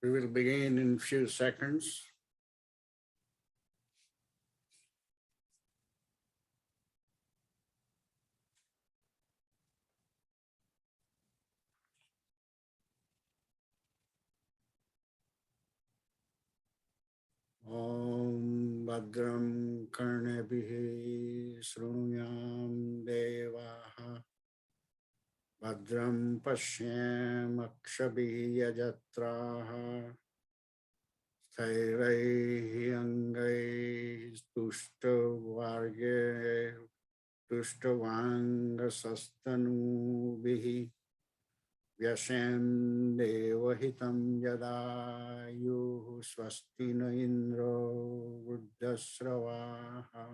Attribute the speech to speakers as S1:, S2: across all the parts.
S1: We will begin in few seconds. Om Bhadram Karnebhihi Shrunuyam Devaha Bhadram Pashyam Akshabhihi Yajatraha Thairaihi Angai Tushtavarge Tushtavanga Sastanubihi Vyashem Devahitam Yadayu Swasti no Indro Vruddhasravaha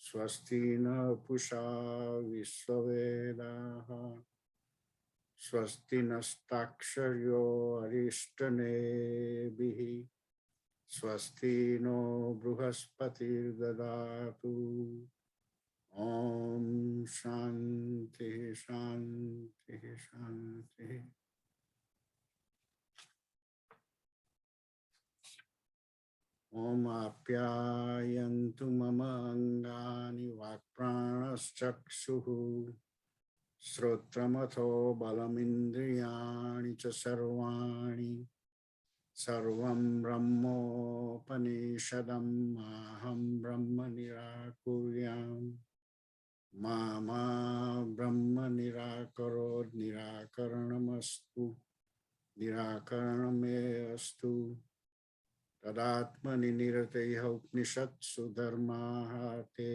S1: Swasti no Pusha Visvavedaha Swasti Nastaksharyo Arishtanebihi Swasti no Bruhaspati Dadatu Om Shanti Shanti Shanti. Om Apyayantu Mama Angani Vakpranaschakshuhu Srotramatho Balamindriyani Cha Sarvani Sarvam Brahmo Panishadam Aham Brahma Nirakuryam Mama Brahma Nirakarod Nirakaranamastu Nirakaraname Astu Tadatmani Nirateha Upnishatsu Dharmaha Te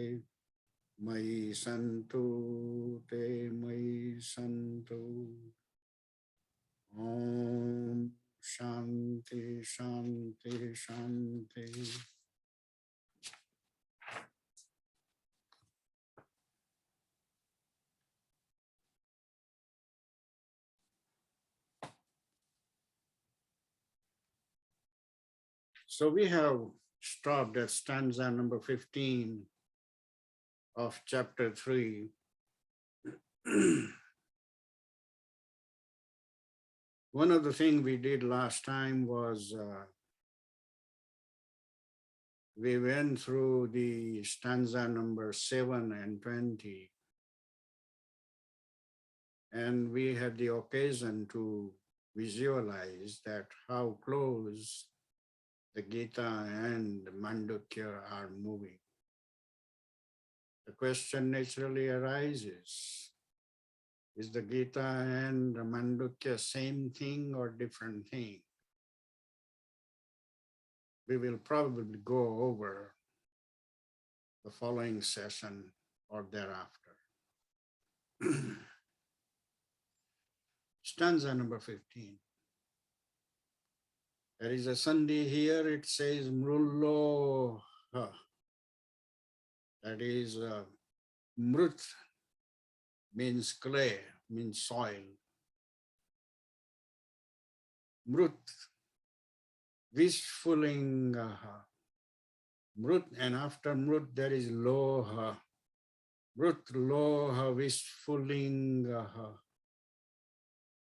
S1: Mai Santu Te Mai Santu Om Shanti Shanti Shanti. So we have stopped at stanza number 15 of chapter 3. One of the things we did last time was we went through the stanza number 7 and 20, and we had the occasion to visualize that how close the Gita and Mandukya are moving. The question naturally arises, is the Gita and the Mandukya same thing or different thing? We will probably go over the following session or thereafter. Stanza number 15. There is a sandhi here, it says Mrulloha. That is, Mrut means clay, means soil. Mrut, Vishfulingaha. Mrut, and after Mrut there is Loha. Mrut Loha Vishfulingaha.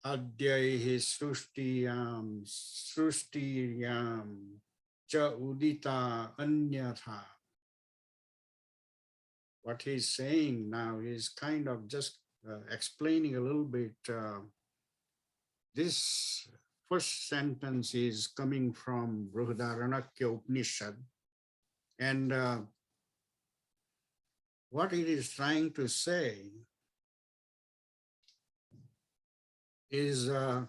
S1: Adyaihi Srushtiyam Cha Udita Anyatha. What he's saying now is kind of just explaining a little bit. This first sentence is coming from Bhagavad Upnishad. And what it is trying to say is that,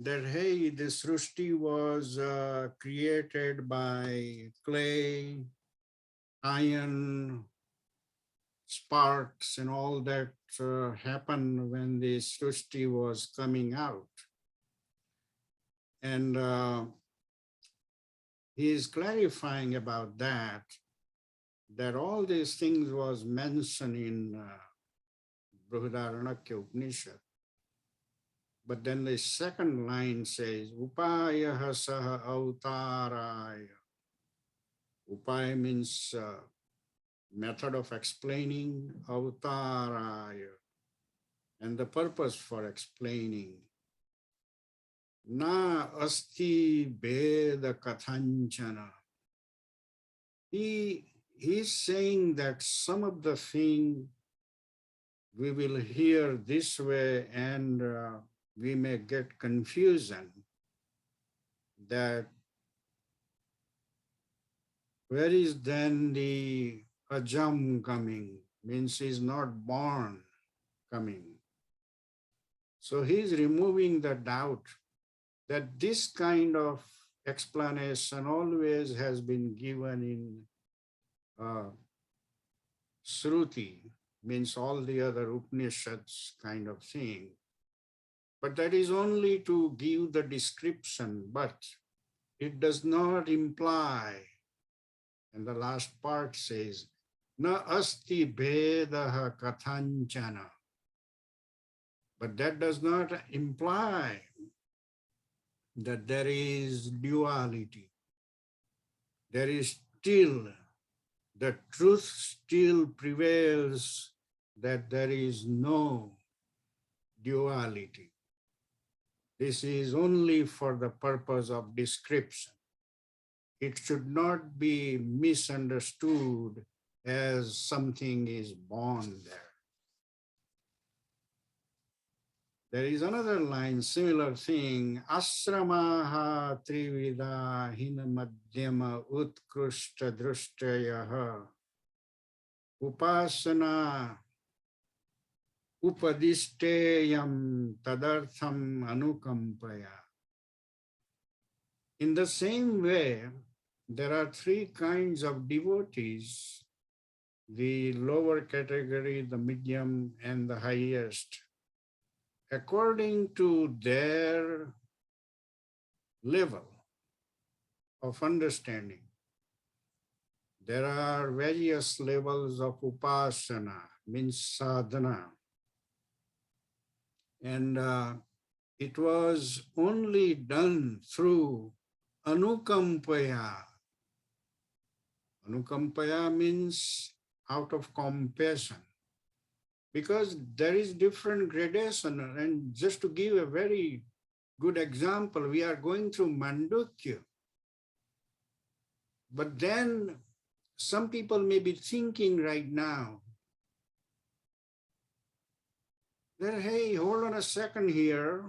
S1: hey, this Srushti was created by clay, iron, sparks, and all that happened when the Srushti was coming out. And he is clarifying about that all these things was mentioned in Bhagavad Gita Upnishad. But then the second line says, Upayaha saha avtaraya. Upaya means method of explaining, avtaraya, and the purpose for explaining. Na asti veda kathanchana. He's saying that some of the thing we will hear this way and we may get confusion that where is then the ajam coming? Means he's not born coming. So he's removing the doubt that this kind of explanation always has been given in Shruti, means all the other Upanishads kind of thing. But that is only to give the description, but it does not imply. And the last part says, Na asti bhedaha kathanchana. But that does not imply that there is duality. There is still, the truth still prevails that there is no duality. This is only for the purpose of description. It should not be misunderstood as something is born there. There is another line, similar thing. Asramaha trivida hina madhyama utkrushta drushtyaha upasana upadishteyam tadartham anukampaya. In the same way, there are three kinds of devotees, the lower category, the medium, and the highest. According to their level of understanding, there are various levels of upasana, means sadhana. And it was only done through anukampaya. Anukampaya means out of compassion. Because there is different gradation. And just to give a very good example, we are going through Mandukya. But then some people may be thinking right now that, hey, hold on a second here.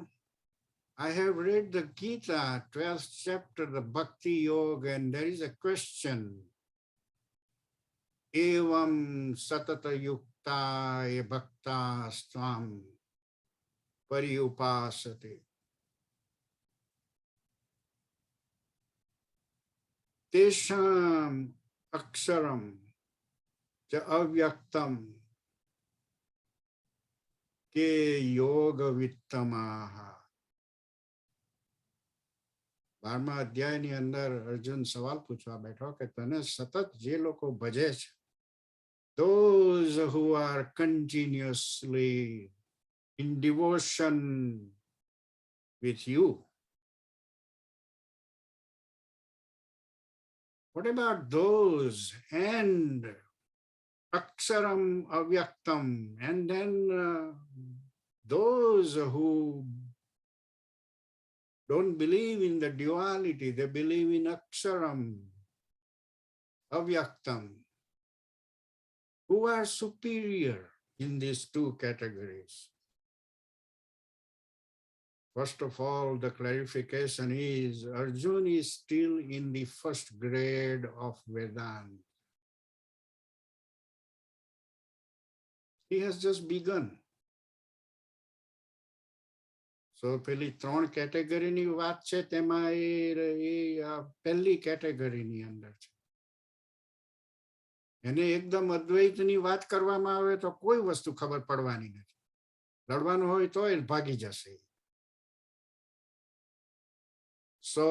S1: I have read the Gita, 12th chapter, the Bhakti Yoga, and there is a question. Evam satata yukta bhakta stvam pariupasate. Tesham aksaram cha avyaktam ke yoga vittamaha. 12મા અધ્યાયની અંદર અર્જુન સવાલ પૂછવા બેઠો કે તને સતત જે લોકો ભજે છે, those who are continuously in devotion with you, what about those and aksaram avyaktam, and then those who don't believe in the duality, they believe in aksharam, avyaktam, who are superior in these two categories? First of all, the clarification is Arjuna is still in the first grade of Vedanta. He has just begun. So, પેલી ત્રણ કેટેગરીની વાત છે, તેમાં પહેલી કેટેગરીની અંદર છે. એને એકદમ અદ્વૈતની વાત કરવામાં આવે તો કોઈ વસ્તુ ખબર પડવાની નથી. લડવાનું હોય તો એ ભાગી જશે. So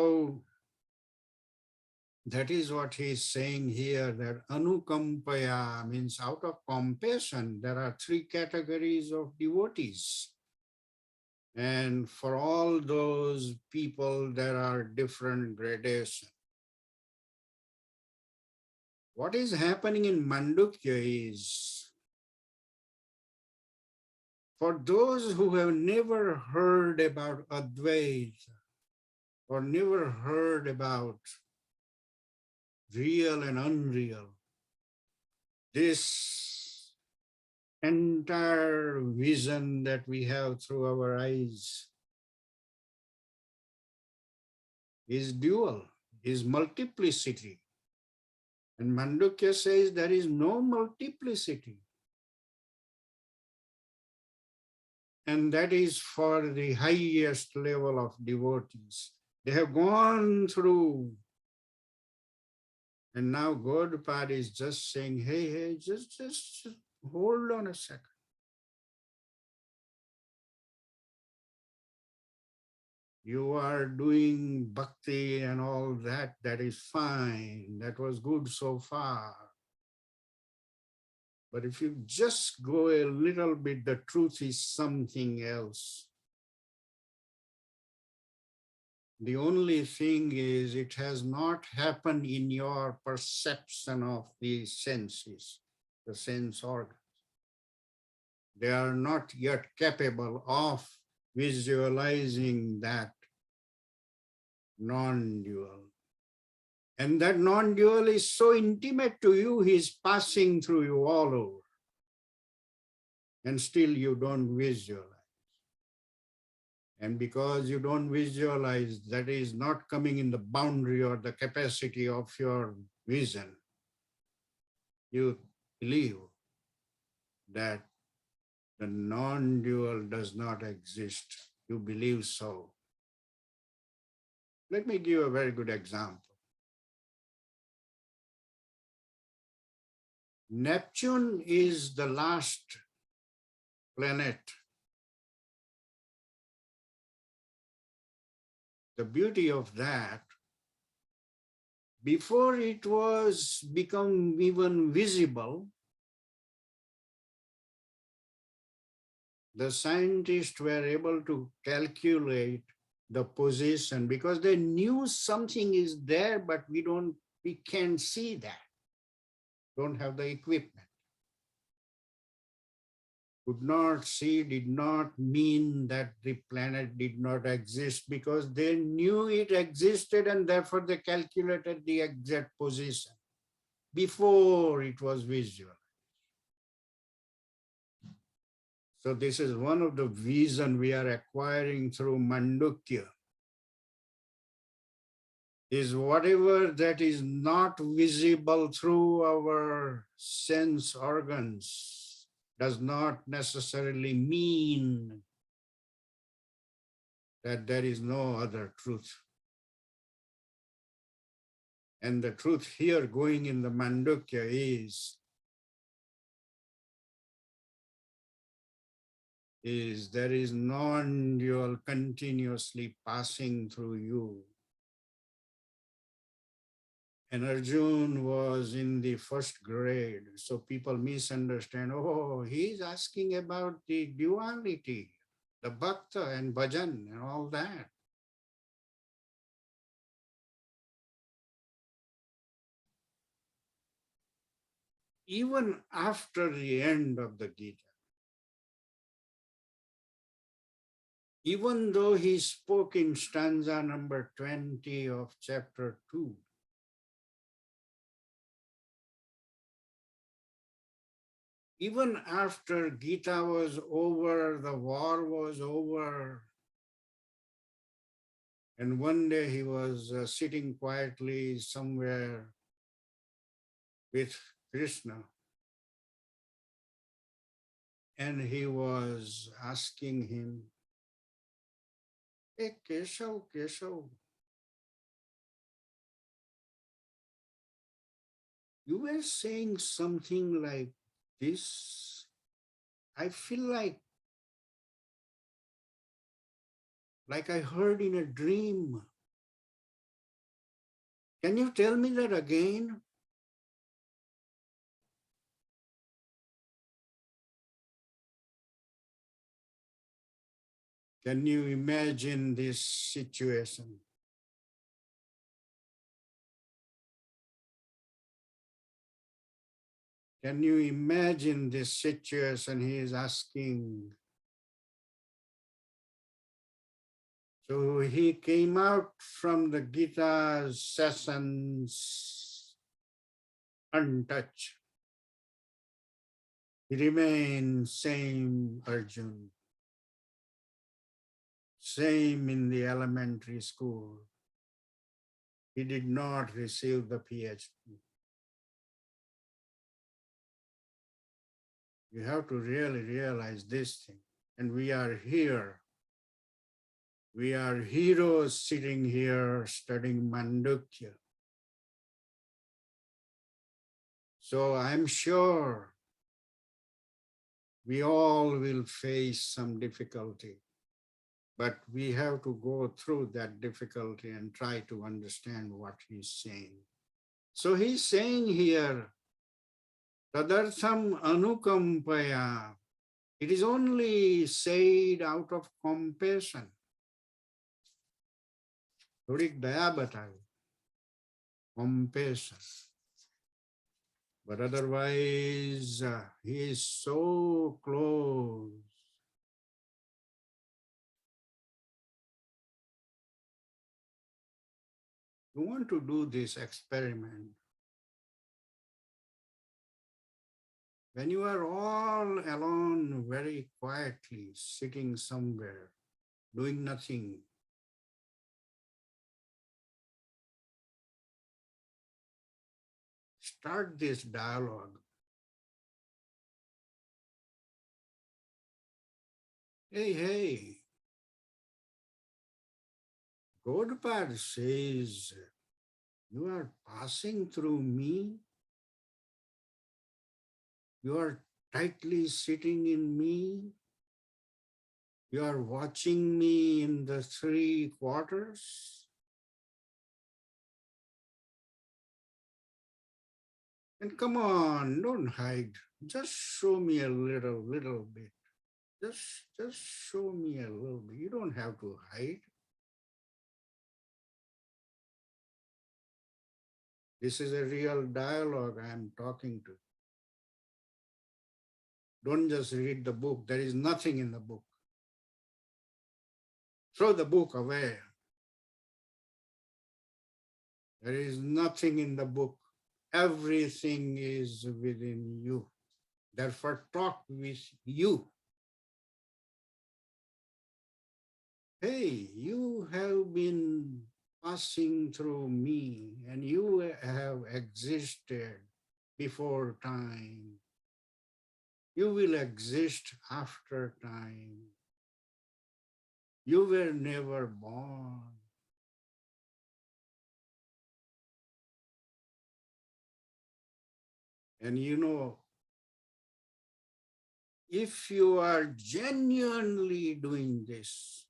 S1: that is what he is saying here, that anukampaya means out of compassion. There are three categories of devotees. And for all those people, there are different gradations. What is happening in Mandukya is, for those who have never heard about Advaita, or never heard about real and unreal, this entire vision that we have through our eyes is dual, is multiplicity. And Mandukya says there is no multiplicity. And that is for the highest level of devotees. They have gone through, and now Gaudapad is just saying, hey, just hold on a second. You are doing bhakti and all that, that is fine. That was good so far. But if you just go a little bit, the truth is something else. The only thing is it has not happened in your perception of the senses, the sense organs. They are not yet capable of visualizing that non-dual. And that non-dual is so intimate to you, he's passing through you all over. And still you don't visualize. And because you don't visualize, that is not coming in the boundary or the capacity of your vision, you believe that the non-dual does not exist. You believe so. Let me give a very good example. Neptune is the last planet. The beauty of that, before it was become even visible, the scientists were able to calculate the position because they knew something is there, but we can't see that. Don't have the equipment. Could not see did not mean that the planet did not exist, because they knew it existed and therefore they calculated the exact position before it was visual. So this is one of the vision we are acquiring through Mandukya, is whatever that is not visible through our sense organs does not necessarily mean that there is no other truth. And the truth here going in the Mandukya is there is non-dual continuously passing through you. And Arjun was in the first grade, so people misunderstand, oh, he's asking about the duality, the bhakta and bhajan and all that. Even after the end of the Gita, even though he spoke in stanza number 20 of chapter 2, even after Gita was over, the war was over, and one day he was sitting quietly somewhere with Krishna, and he was asking him, hey, Keshav, Keshav, you were saying something like this. I feel like I heard in a dream. Can you tell me that again? Can you imagine this situation? Can you imagine this situation? He is asking. So he came out from the Gita sessions untouched. He remained same Arjun, same in the elementary school. He did not receive the PhD. You have to really realize this thing. And we are here. We are heroes sitting here studying Mandukya. So I'm sure we all will face some difficulty, but we have to go through that difficulty and try to understand what he's saying. So he's saying here, Tadartham anukampaya. It is only said out of compassion. थोड़ी दया बताओ, compassion. But otherwise, he is so close. You want to do this experiment. When you are all alone, very quietly, sitting somewhere, doing nothing, start this dialogue. Hey, hey, Gaudapad says, you are passing through me. You are tightly sitting in me. You are watching me in the three quarters. And come on, don't hide. Just show me a little bit. Just show me a little bit. You don't have to hide. This is a real dialogue I am talking to. Don't just read the book. There is nothing in the book. Throw the book away. There is nothing in the book. Everything is within you. Therefore, talk with you. Hey, you have been passing through me and you have existed before time. You will exist after time. You were never born. And you know, if you are genuinely doing this,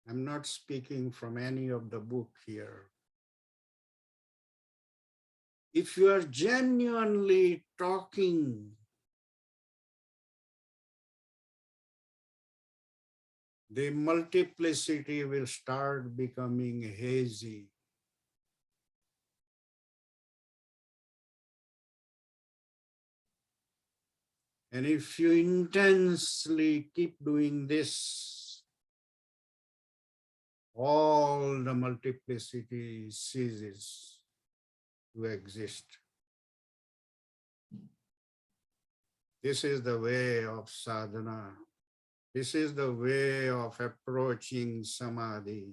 S1: I'm not speaking from any of the book here. If you are genuinely talking, the multiplicity will start becoming hazy. And if you intensely keep doing this, all the multiplicity ceases to exist. This is the way of sadhana. This is the way of approaching samadhi.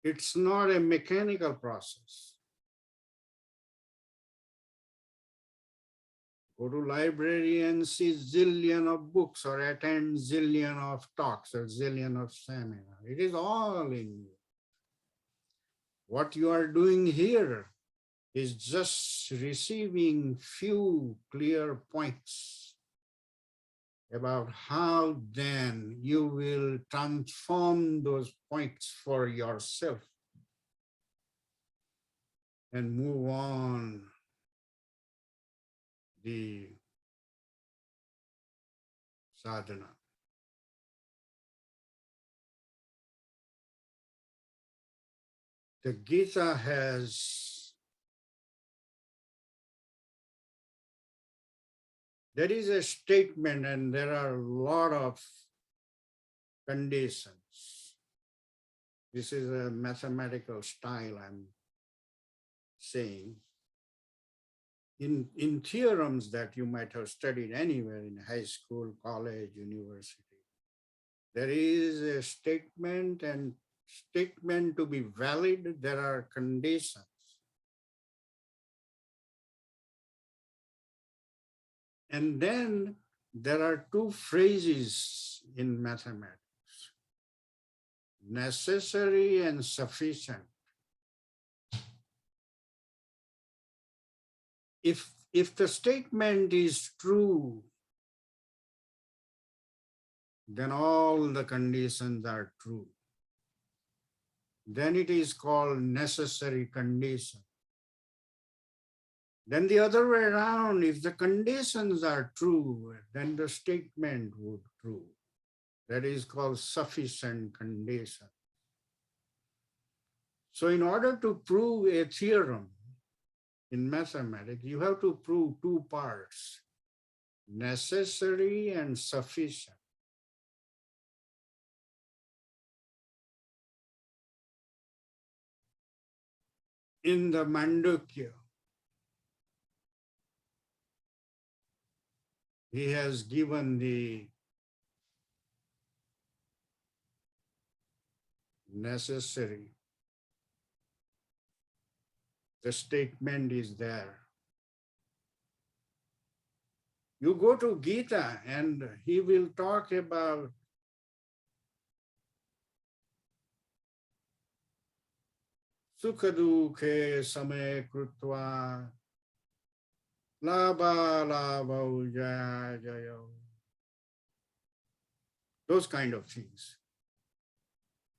S1: It's not a mechanical process. Go to library and see zillion of books or attend zillion of talks or zillion of seminars. It is all in you. What you are doing here is just receiving few clear points about how then you will transform those points for yourself and move on the sadhana. The Gita has There is a statement and there are a lot of conditions. This is a mathematical style I'm saying. In theorems that you might have studied anywhere in high school, college, university, there is a statement, and statement to be valid, there are conditions. And then there are two phrases in mathematics: necessary and sufficient. If the statement is true, then all the conditions are true. Then it is called necessary condition. Then the other way around, if the conditions are true, then the statement would true. That is called sufficient condition. So in order to prove a theorem in mathematics, you have to prove two parts: necessary and sufficient. In the Mandukya, he has given the necessary. The statement is there. You go to Gita and he will talk about sukha-dukhe samay krutva labha-labhau jaya-jayo. Those kind of things.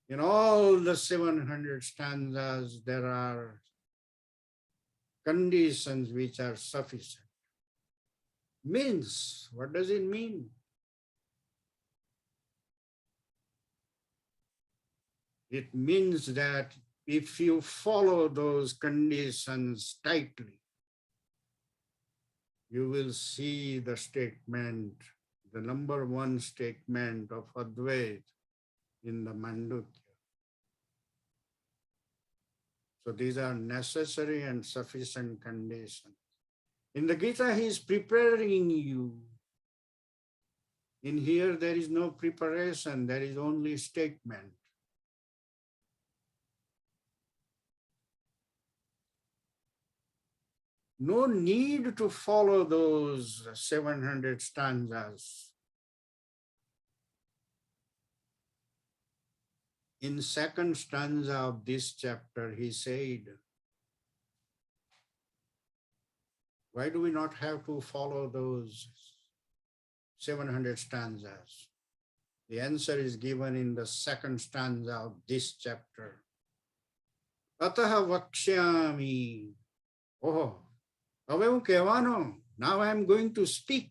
S1: In all the 700 stanzas, there are conditions which are sufficient. Means, what does it mean? It means that if you follow those conditions tightly, you will see the statement, the number one statement of Advaita in the Mandukya. So these are necessary and sufficient conditions. In the Gita, he is preparing you. In here, there is no preparation, there is only statement. No need to follow those 700 stanzas. In second stanza of this chapter, he said, why do we not have to follow those 700 stanzas? The answer is given in the second stanza of this chapter. Ataha vakshyami. Oh, now I am going to speak.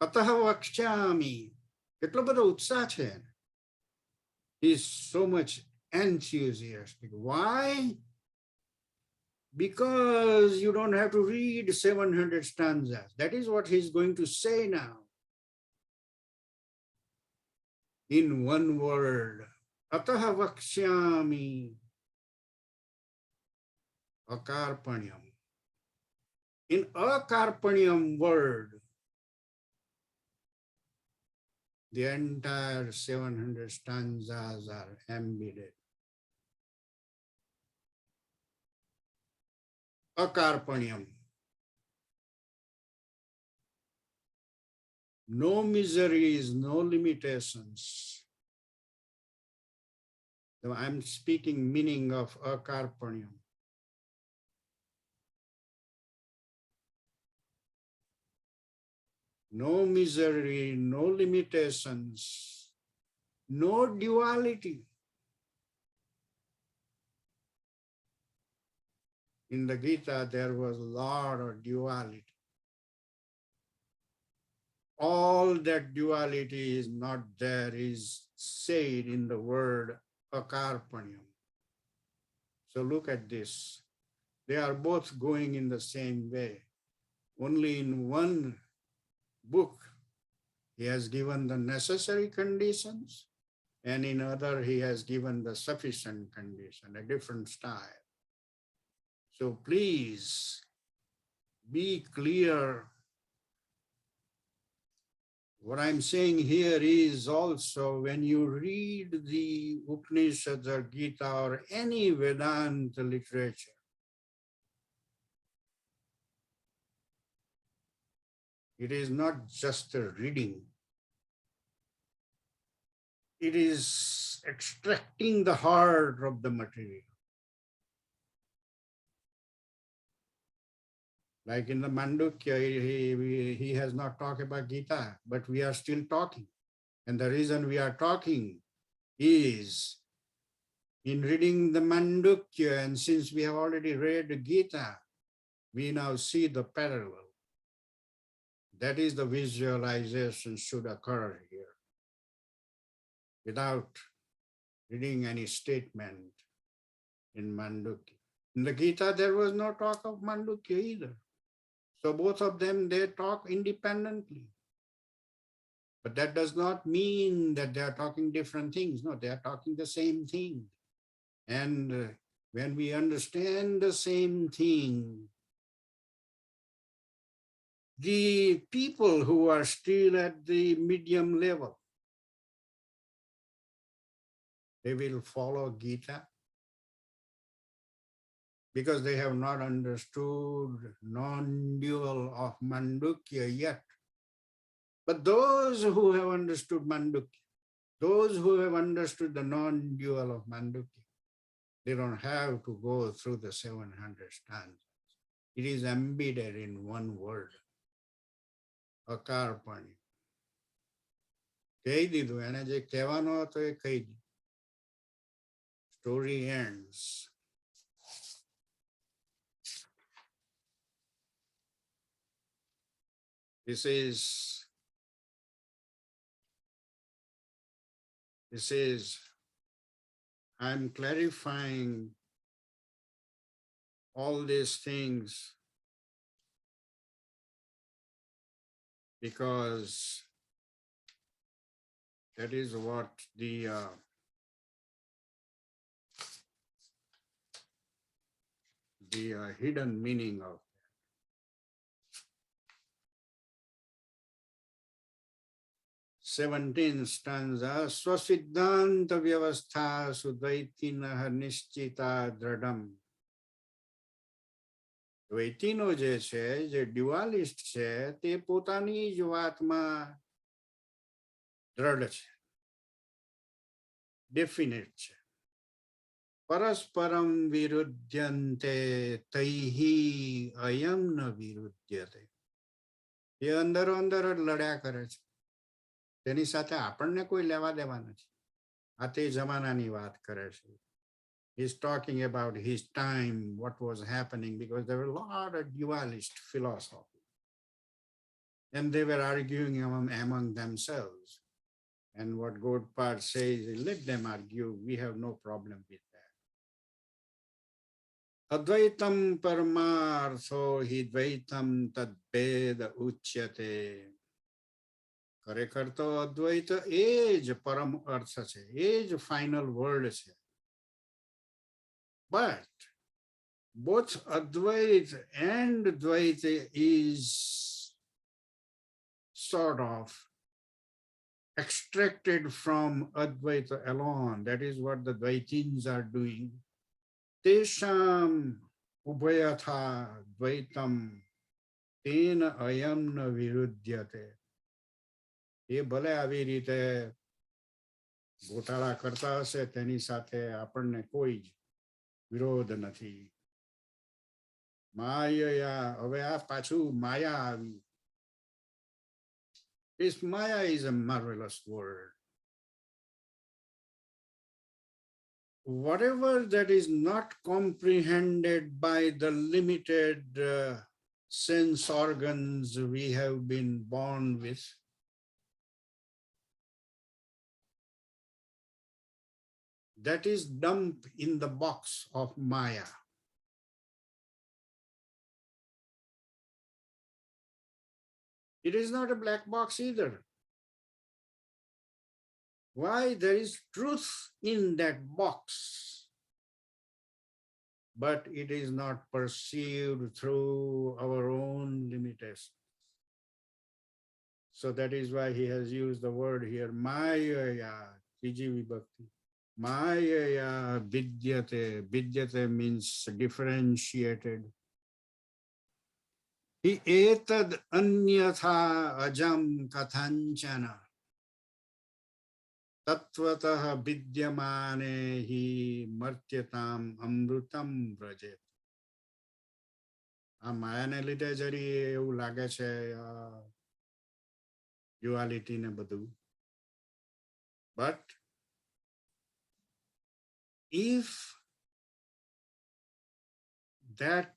S1: Ataha vakshyami. Ketlo bada utsaha chhe. He is so much enthusiastic. Why? Because you don't have to read 700 stanzas. That is what he's going to say now. In one word, ataha vakshyami akarpanyam. In akarpanyam word, the entire 700 stanzas are embedded. Akarpanyam. No miseries, no limitations. So I'm speaking meaning of akarpanyam. No misery, no limitations, no duality. In the Gita, there was a lot of duality. All that duality is not there is said in the word akarpanyam. So look at this. They are both going in the same way. Only in one book, he has given the necessary conditions, and in other, he has given the sufficient condition, a different style. So please be clear. What I'm saying here is also when you read the Upanishads or Gita or any Vedanta literature, it is not just a reading. It is extracting the heart of the material. Like in the Mandukya, he has not talked about Gita, but we are still talking. And the reason we are talking is in reading the Mandukya, and since we have already read Gita, we now see the parallel. That is the visualization should occur here without reading any statement in Mandukya. In the Gita, there was no talk of Mandukya either. So both of them, they talk independently. But that does not mean that they are talking different things. No, they are talking the same thing. And when we understand the same thing, the people who are still at the medium level, they will follow Gita because they have not understood non-dual of Mandukya yet. But those who have understood Mandukya, those who have understood the non-dual of Mandukya, they don't have to go through the 700 stanzas. It is embedded in one word, akarpani. કહી દીધું એને જે કહેવાનો હતો એ કહી દીધું. Story ends. This is, I'm clarifying all these things because that is what the hidden meaning of 17th stanza. Swasiddhanta vyavastha sudvaitinah nischita dradam. દ્વૈતીનો જે છે, જે ડ્યુઆલિસ્ટ છે, તે પોતાની જ વાતમાં દ્રઢ છે, ડેફિનેટ છે. પરસ્પરમ વિરુદ્ધ્યન્તે તૈહિ અયમ ન વિરુદ્ધ્યતે. એ અંદરો અંદર જ લડ્યા કરે છે. તેની સાથે આપણને કોઈ લેવા દેવા નથી. આ તે જમાનાની વાત કરે છે. He's talking about his time, what was happening, because there were a lot of dualist philosophy. And they were arguing among themselves. And what Godpad says, let them argue, we have no problem with that. Advaitam paramartho hi dvaitam tad veda uchyate. ખરેખર તો અદ્વૈત એ જ પરમ અર્થ છે, એ જ final word છે. But both Advaita and Dvaita is sort of extracted from Advaita alone. That is what the Dvaitins are doing. Tesham ubhayatha Dvaitam tena ayam na viruddhyate. એ ભલે આવી રીતે ગોટાળા કરતા હશે, તેની સાથે આપણને કોઈ જ વિરોધ નથી. માયા, હવે આ પાછું માયા આવી. This Maya is a marvelous word. Whatever that is not comprehended by the limited sense organs we have been born with, that is dumped in the box of Maya. It is not a black box either. Why? There is truth in that box, but it is not perceived through our own limitations. So that is why he has used the word here, Mayaya, Triji Vibhakti. Mayaya vidyate. Vidyate means differentiated. Hi etad anyatha ajam kathanchana. Tatvatah vidyamane hi martyatam amrutam vrajet. આ માયાને લીધે જરી એવું લાગે છે duality ને બધું. But if that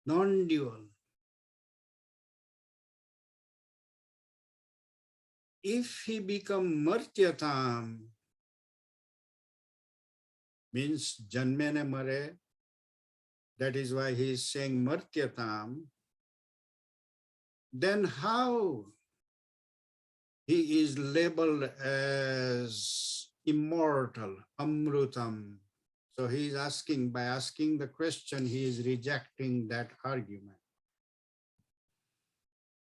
S1: non-dual, if he become martyatam, means janme ne mare, that is why he is saying martyatam, then how he is labeled as immortal, amrutam. So he is asking, by asking the question, he is rejecting that argument.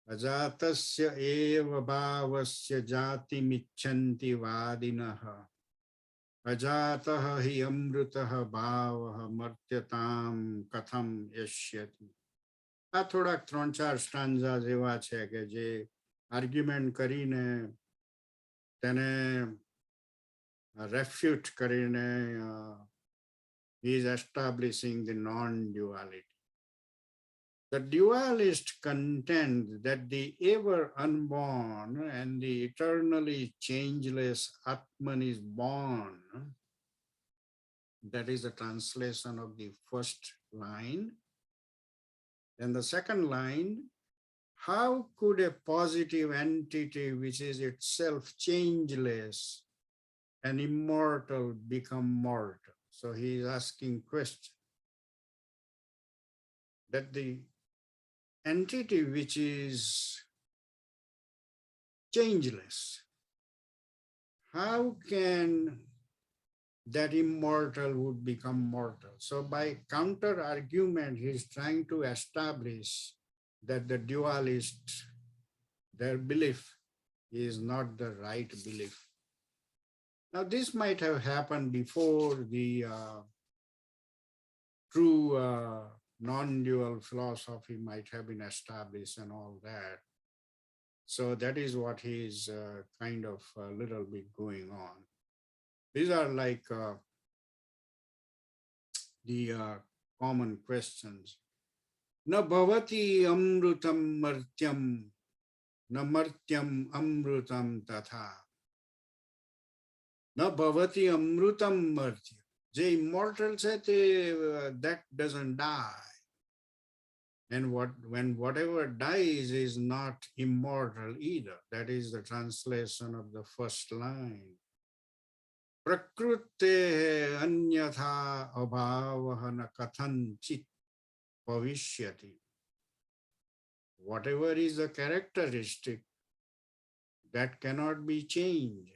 S1: Ajatasya eva bhavasya jati michanti vadinaha. Ajataha hi amrutaha bhavaha martyatam katham yashyati. આ થોડાક 3-4 stanza જેવા છે કે જે argument કરીને તેને રેફ્યુટ કરીને he is establishing the non-duality. The dualist contend that the ever unborn and the eternally changeless Atman is born. That is the translation of the first line. And the second line, how could a positive entity which is itself changeless and immortal become mortal? So he is asking question that the entity which is changeless, how can that immortal would become mortal? So by counter argument, he is trying to establish that the dualist, their belief is not the right belief. Now this might have happened before the true non-dual philosophy might have been established and all that. So that is what he is kind of a little bit going on. These are like the common questions. Na bhavati amrutam martyam, na martyam amrutam tatha. Na bhavati amrutam martyam. The immortal said that doesn't die. And when whatever dies is not immortal either. That is the translation of the first line. Prakrute anyatha abhavaha na kathanchit bhavishyati. Whatever is the characteristic that cannot be changed.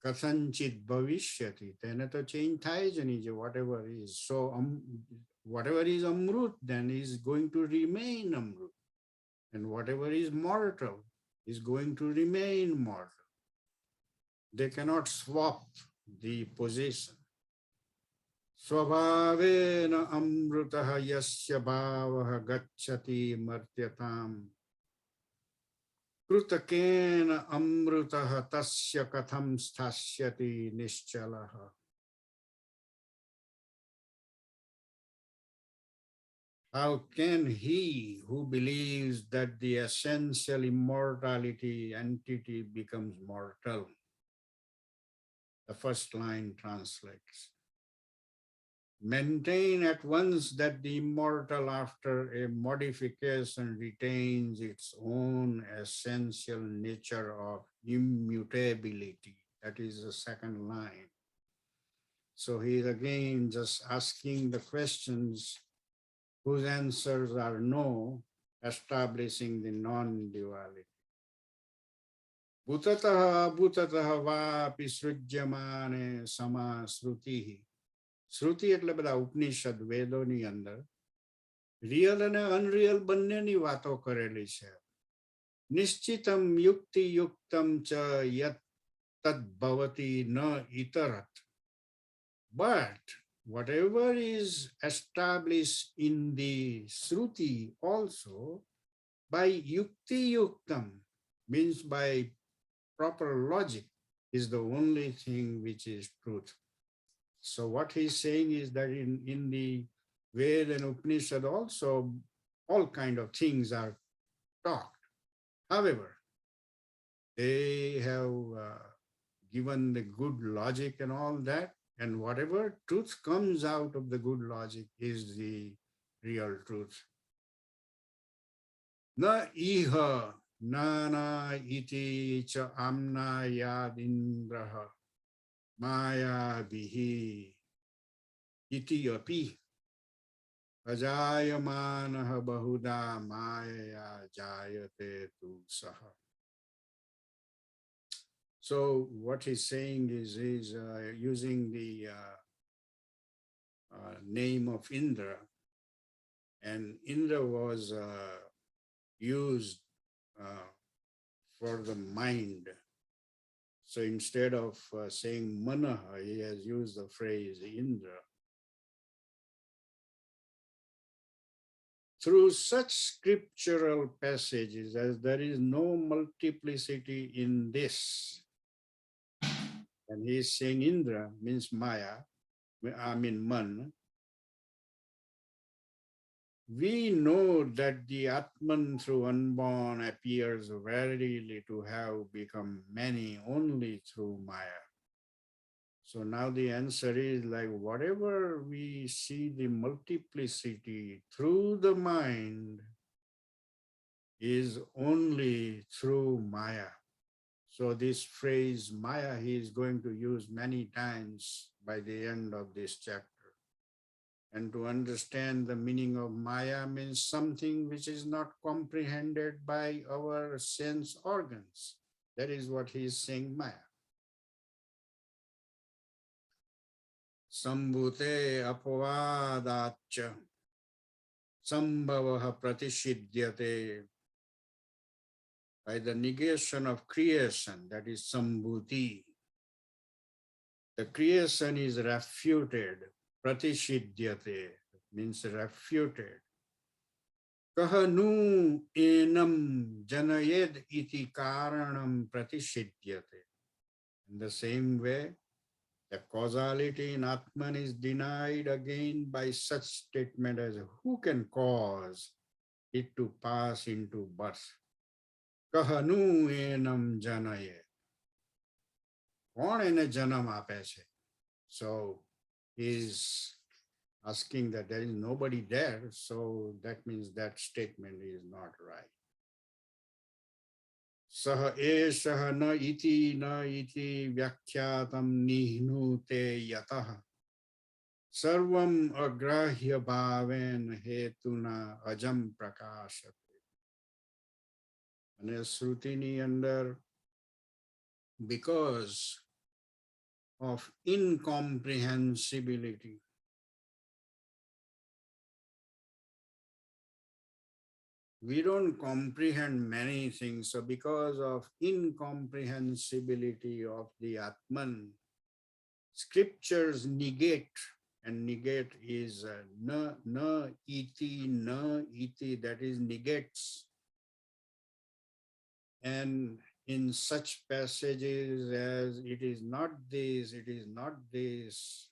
S1: Kathanchit bhavishyati. Then to change thai janije, whatever is. So whatever is amrut then is going to remain amrut. And whatever is mortal is going to remain mortal. They cannot swap the position. Swabhavena amrutaha yasya bhavaha gacchati martyatam. Krutakena amrutaha tasya katham sthasyati nischalaha. How can he who believes that the essential immortality entity becomes mortal? The first line translates. Maintain at once that the immortal after a modification retains its own essential nature of immutability. That is the second line. So he is again just asking the questions whose answers are no, establishing the non-duality. Bhutatah bhutatah vapi srujyamane sama srutihi. Shruti એટલે બધા ઉપનિષદ વેદોની અંદર real અને unreal બંનેની વાતો કરેલી છે. નિશ્ચિતમ યુક્તિ યુક્તમ ચ યત તદ ભવતિ ન ઇતરત. But whatever is established in the Shruti also by yukti yuktam means by proper logic is the only thing which is truth. So what he's saying is that in the Ved and Upanishad also all kind of things are talked. However, they have given the good logic and all that, and whatever truth comes out of the good logic is the real truth. Na iha nana iti cha amna yad indraha maya bihi iti api ajayamanah bahuda maya jayate tu saha. So what he's saying is he's using the name of Indra, and Indra was used for the mind. So instead of saying Manaha, he has used the phrase Indra. Through such scriptural passages, as there is no multiplicity in this, and he is saying Indra means Maya, I mean Man, we know that the Atman through unborn appears verily to have become many only through Maya. So now the answer is like whatever we see the multiplicity through the mind is only through Maya. So this phrase Maya he is going to use many times by the end of this chapter. And to understand the meaning of Maya means something which is not comprehended by our sense organs. That is what he is saying Maya. Sambhute apavadacha sambhavaha pratishidyate. By the negation of creation, that is sambhuti, the creation is refuted. Pratishidyate means refuted. Kahanu enam janayed iti karanam pratishidyate. In the same way, the causality in Atman is denied again by such statement as who can cause it to pass into birth. Kahanu enam janayed. Kon ene janam ape che. So is asking that there is nobody there, so that means that statement is not right. Saha eshaha na iti vyakhyatam nihnute yataha sarvam agrahya bhaven hetuna ajam prakashate. And Srutini under, because of incomprehensibility, we don't comprehend many things. So because of incomprehensibility of the Atman, scriptures negate, and negate is na iti, that is negates. And in such passages as it is not this, it is not this,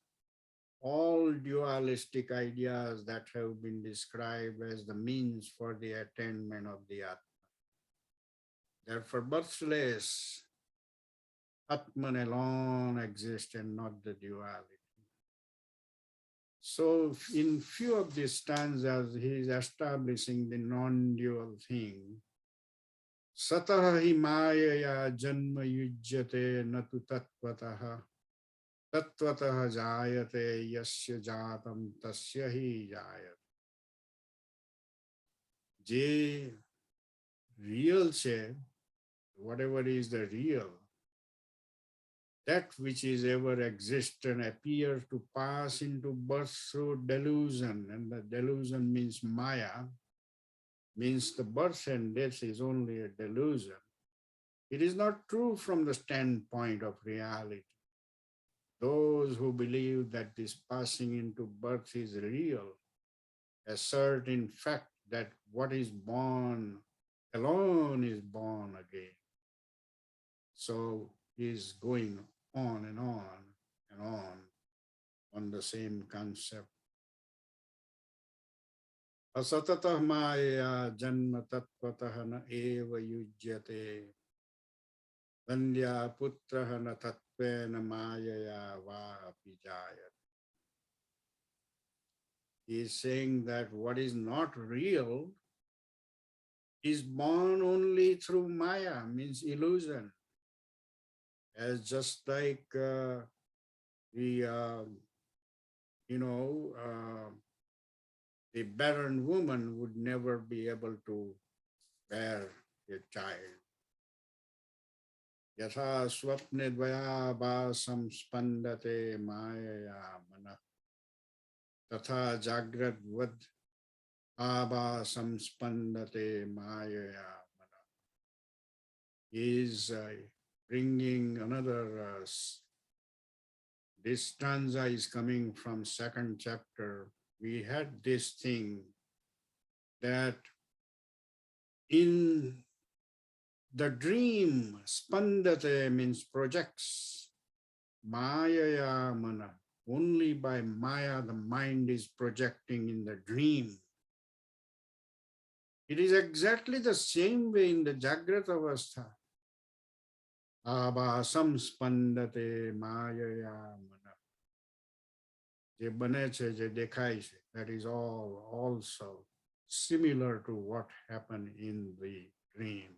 S1: all dualistic ideas that have been described as the means for the attainment of the Atman. Therefore, birthless Atman alone exists and not the duality. So in few of these stanzas, he is establishing the non-dual thing. Satah hi mayaya janma yujyate natu tattvataha tattvataha jayate yasya jatam tasya hi jayate. જે real છે, whatever is the real, that which is ever exist and appear to pass into birth through delusion, and the delusion means Maya, means the birth and death is only a delusion. It is not true from the standpoint of reality. Those who believe that this passing into birth is real assert in fact that what is born alone is born again. So he is going on and on and on the same concept. Asatatah maya janma tatvatah na eva yujyate vandya putrah na tatvena mayaya va apijayat. He is saying that what is not real is born only through Maya, means illusion. As just like the, the barren woman would never be able to bear a child. Yatha swapne dvaya basam spandate maya mana tatha jagrat vad abasam spandate maya mana. Is bringing another, this stanza is coming from second chapter. We had this thing that in the dream, spandate means projects, maya mana. Only by Maya the mind is projecting in the dream. It is exactly the same way in the Jagrata Avastha. Abhasam spandate maya mana. Je bane che, je dekhai che. That is all also similar to what happened in the dream.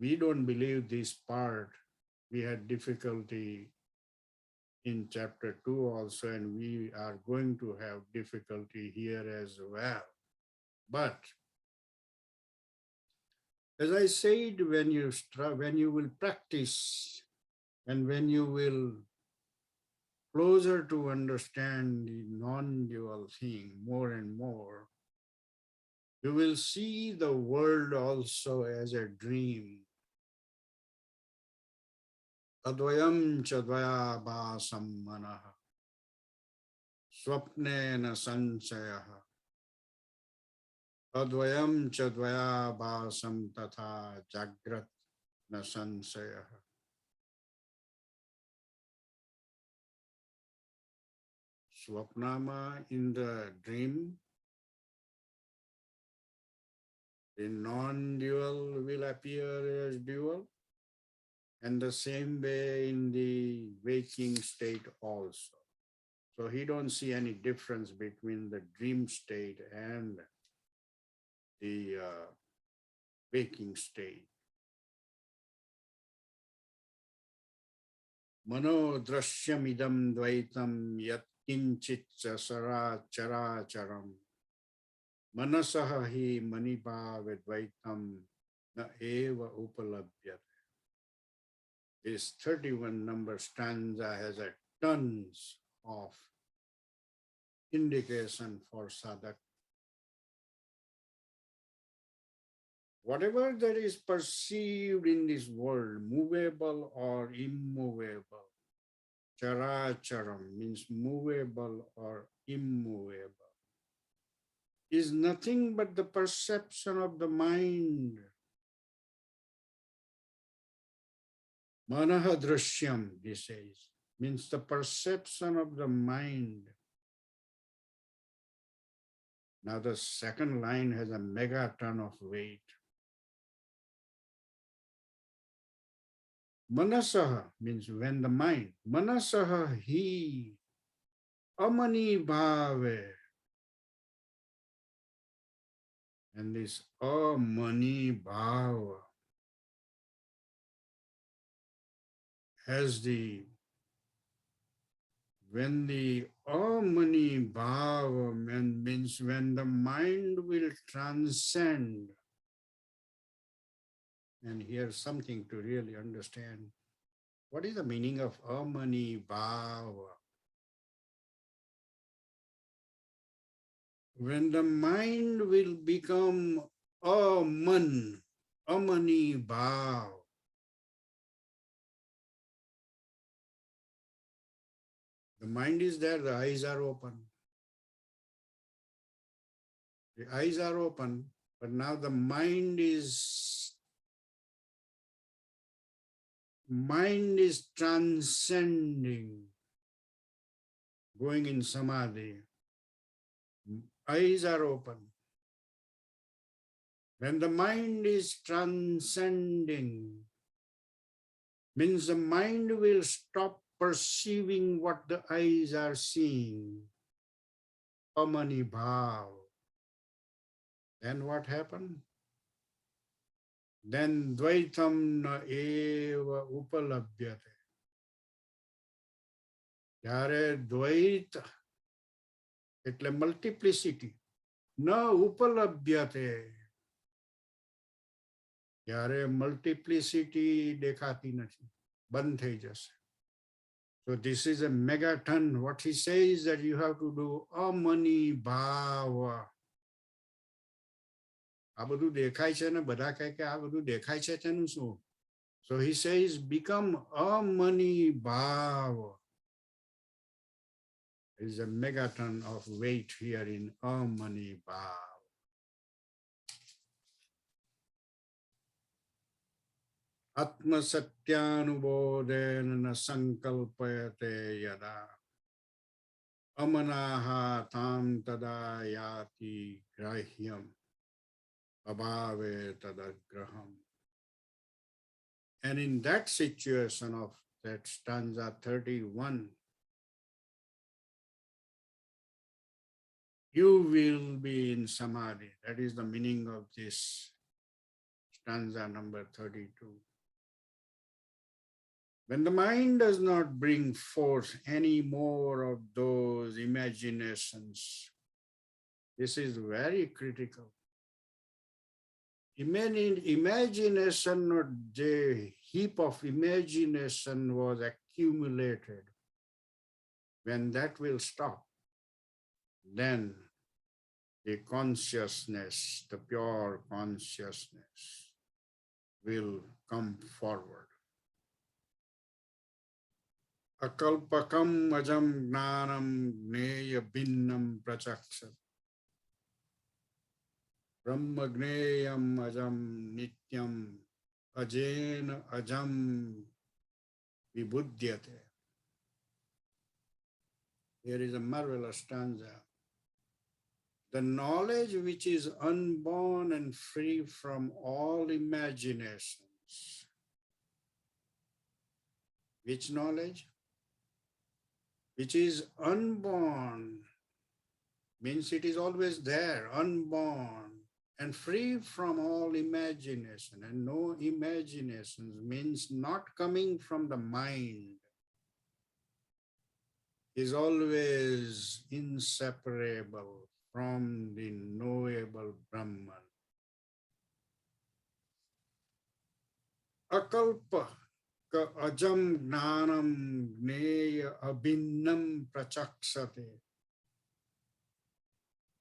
S1: We don't believe this part. We had difficulty in chapter 2 also, and we are going to have difficulty here as well. But as I said, when you will practice and when you will closer to understand the non-dual thing more and more, you will see the world also as a dream. Advayam chadvaya basam manaha swapnena sansayaha advayam chadvaya basam tatha jagrat na sansayaha. Swapnama, in the dream, the non-dual will appear as dual, and the same way in the waking state also. So he don't see any difference between the dream state and the waking state. Mano drashyam idam dvaitam yat kinchit sara chara charam manasaha hi manibhav dvaitam na eva upalabhyate. This 31 number stanza has a tons of indication for sadhak. Whatever that is perceived in this world, movable or immovable, characharam means movable or immovable, is nothing but the perception of the mind. Manaha drashyam, he says, means the perception of the mind. Now the second line has a megaton of weight. Manasaha means when the mind. Manasaha hi amani bhave. And this amani bhava has the when the Amani Bhava means when the mind will transcend, and here's something to really understand. What is the meaning of Amani Bhava? When the mind will become Aman, Amani Bhav, the mind is there, the eyes are open. The eyes are open, but now the mind is transcending, going in samadhi. Eyes are open. When the mind is transcending, means the mind will stop perceiving what the eyes are seeing. Amani bhav. Then what happened? Then dvaitam na eva upalabhyate. Yare dvait એટલે multiplicity na upalabhyate. Yare multiplicity દેખાતી નથી, બંધ થઈ જશે. So this is a megaton. What he says that you have to do amani bhava. આ બધું દેખાય છે ને બધા કહે કે આ બધું દેખાય છે તેનું શું? So he says become amani bhava. There is a megaton of weight here in amani bhava. Atma satyanubodena sankalpayate yada amanaha tam tada yati grahyam abhave tadagraham. And in that situation of that stanza 31, you will be in samadhi. That is the meaning of this stanza number 32. When the mind does not bring forth any more of those imaginations, this is very critical. Imagination, the heap of imagination was accumulated. When that will stop, then the consciousness, the pure consciousness, will come forward. Akalpakam ajam gnanam gneya binnam prachakshat. Brahma gneyam ajam nityam ajena ajam vibhudyate. Here is a marvelous stanza. The knowledge which is unborn and free from all imaginations. Which knowledge? Which is unborn, means it is always there, unborn, and free from all imagination. And no imaginations means not coming from the mind, is always inseparable from the knowable Brahman. Akalpa ka ajam gnanam gneya abhinnam prachaksate.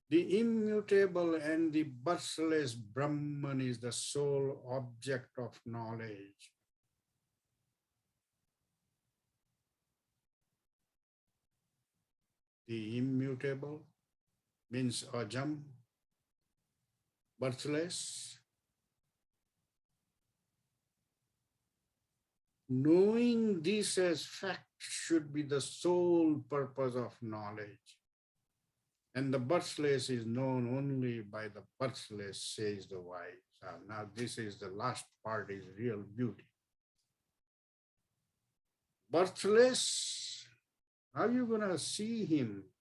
S1: The immutable and the birthless Brahman is the sole object of knowledge. The immutable means ajam, birthless. Knowing this as fact should be the sole purpose of knowledge. And the birthless is known only by the birthless, says the wise. Now this is the last part, is real beauty. Birthless, how are you going to see him?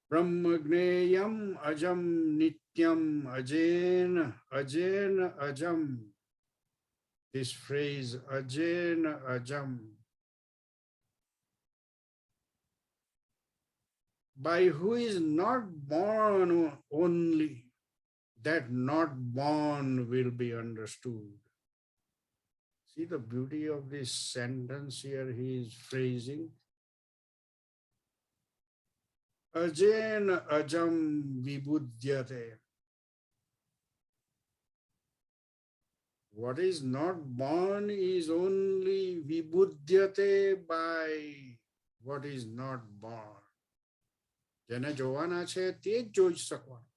S1: Brahmagneyam ajam nityam ajena ajam. This phrase ajena ajam by who is not born only, that not born will be understood. See the beauty of this sentence here he is phrasing. Ajena ajam vibudhyate. What is not born is only vibudhyate by what is not born. જેને જોવાના છે તે જ જોઈ શકવાનું.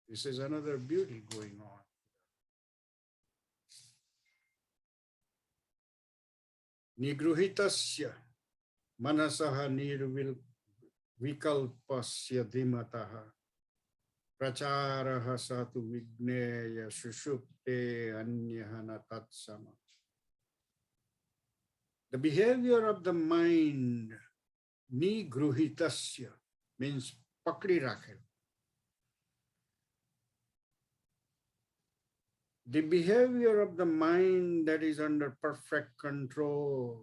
S1: This is another beauty going on. Nigruhitasya manasah nirvikalpasya dhimataha pracharaha satu vigneya shushupte anyahana tatsama. The behavior of the mind, nigruhitasya, means pakdi rakhel. The behavior of the mind that is under perfect control,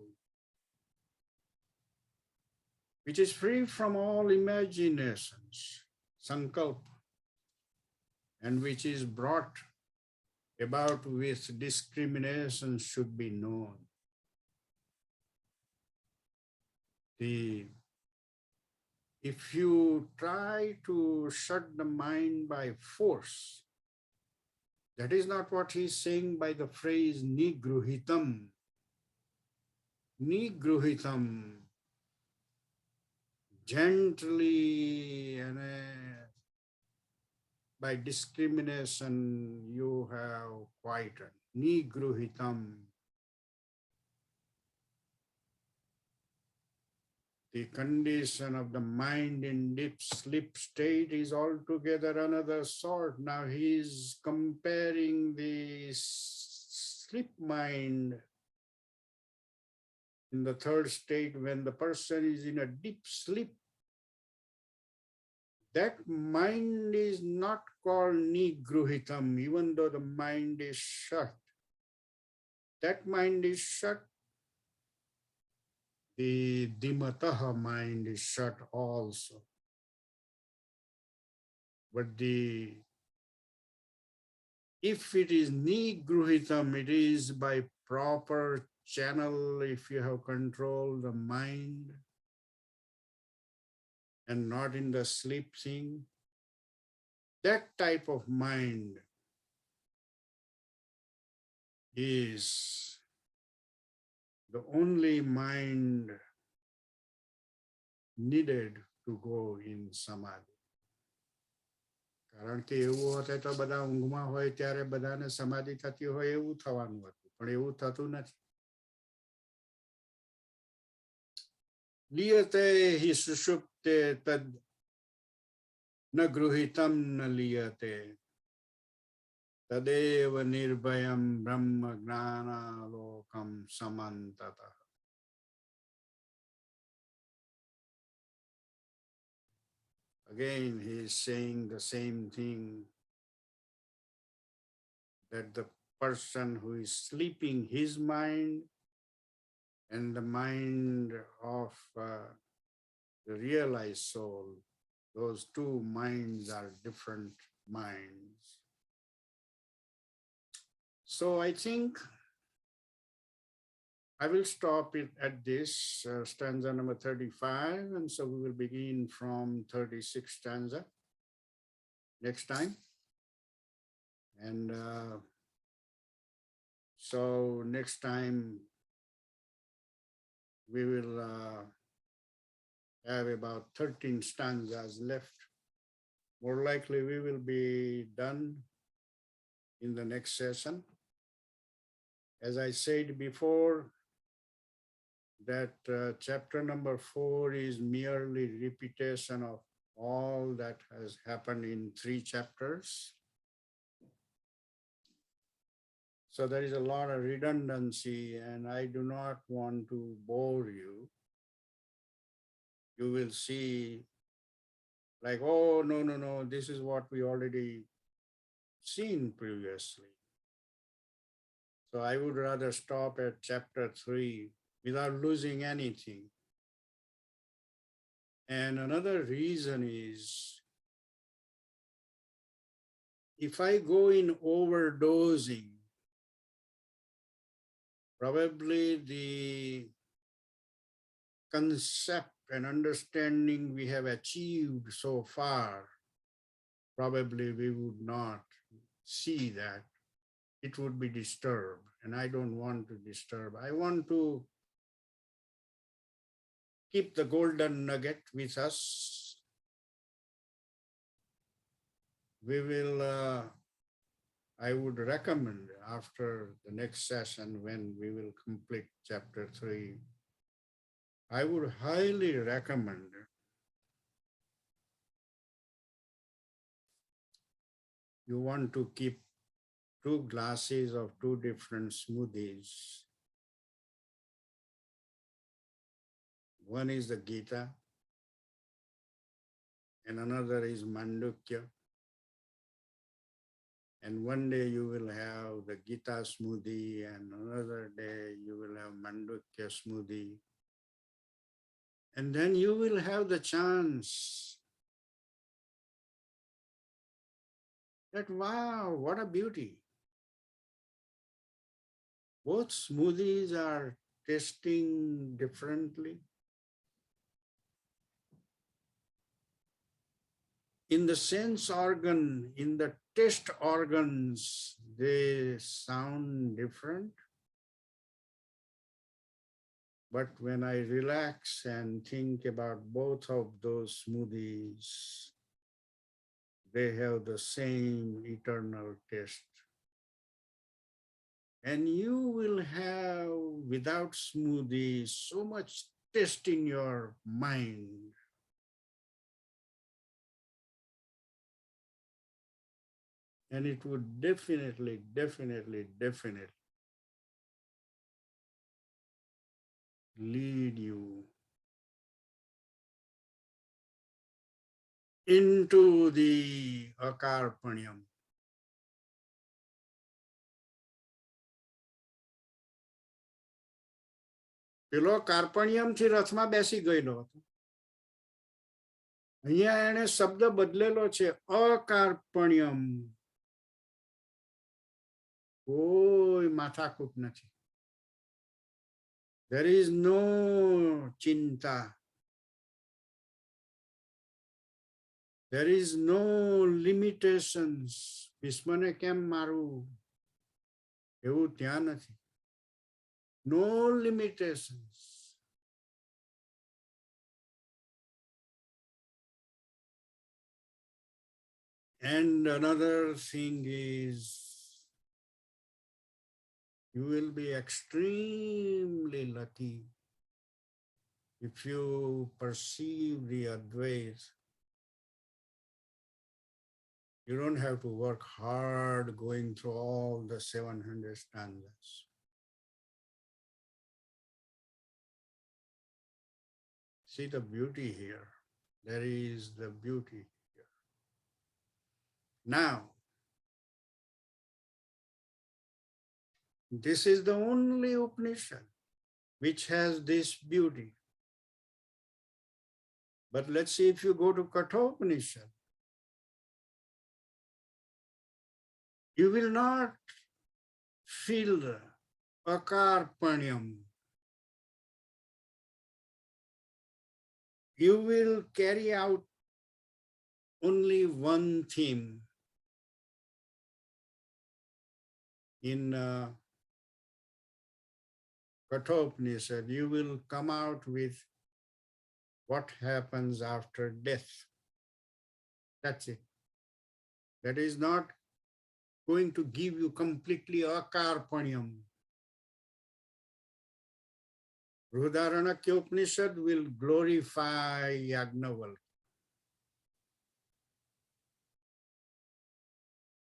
S1: which is free from all imaginations, sankalpa, and which is brought about with discrimination should be known. If you try to shut the mind by force, that is not what he is saying by the phrase nigruhitam. Nigruhitam, gently and by discrimination you have quieted. Nigruhitam. The condition of the mind in deep sleep state is altogether another sort. Now he is comparing the sleep mind in the third state when the person is in a deep sleep. That mind is not called nigruhitam, even though the mind is shut. That mind is shut. The dimataha mind is shut also. But if it is nigruhitam, it is by proper channel, if you have controlled the mind and not in the sleep thing. That type of mind is the only mind needed to go in samadhi. કારણ કે એવું હોતે તો બધા ઊંઘમાં હોય ત્યારે બધાને સમાધિ થતી હોય એવું થવાનું હતું, પણ એવું થતું નથી. લીયતે હિ સુષુપ્તે તદ ન ગૃહિતમ ન લીયતે તદેવ નિર્ભયમ બ્રહ્મ જ્ઞાનાલોકમ સમંતતઃ. Again, he is saying the same thing, that the person who is sleeping, his mind and the mind of the realized soul, those two minds are different minds. So I think I will stop it at this stanza number 35, and so we will begin from 36th stanza next time. And so next time we will have about 13 stanzas left. More likely we will be done in the next session. As I said before, that chapter number 4 is merely repetition of all that has happened in 3 chapters. So there is a lot of redundancy, and I do not want to bore you. You will see like, oh, no, this is what we already seen previously. So I would rather stop at chapter 3 without losing anything. And another reason is if I go in overdosing, probably the concept and understanding we have achieved so far, probably we would not see that. It would be disturbed, and I don't want to disturb. I want to keep the golden nugget with us. We will, I would recommend after the next session when we will complete chapter 3, I would highly recommend you want to keep 2 glasses of 2 different smoothies. One is the Gita and another is Mandukya. And one day you will have the Gita smoothie and another day you will have Mandukya smoothie. And then you will have the chance that, wow, what a beauty. Both smoothies are tasting differently. In the sense organ, in the taste organs, they sound different. But when I relax and think about both of those smoothies, they have the same eternal taste. And you will have, without smoothies, so much taste in your mind. And it would definitely lead you into the akarpanyam. પેલો કાર્પણ્યમ થી રથમાં બેસી ગયેલો હતો. અહીંયા એને શબ્દ બદલેલો છે અકાર્પણ્યમ. કોઈ માથાકૂટ નથી. There is no chinta. There is no limitations. ભીષ્મને કેમ મારવું એવું ત્યાં નથી. No limitations. And another thing is, you will be extremely lucky if you perceive the Advaita. You don't have to work hard going through all the 700 stanzas. See the beauty here. There is the beauty here. Now, this is the only Upanishad which has this beauty. But let's see if you go to Kathopanishad, you will not feel the akarpanyam. You will carry out only one theme. In Kathopanishad, you will come out with what happens after death. That's it. That is not going to give you completely akarpanyam. Rudaranakya Upanishad will glorify Yagnavalkya.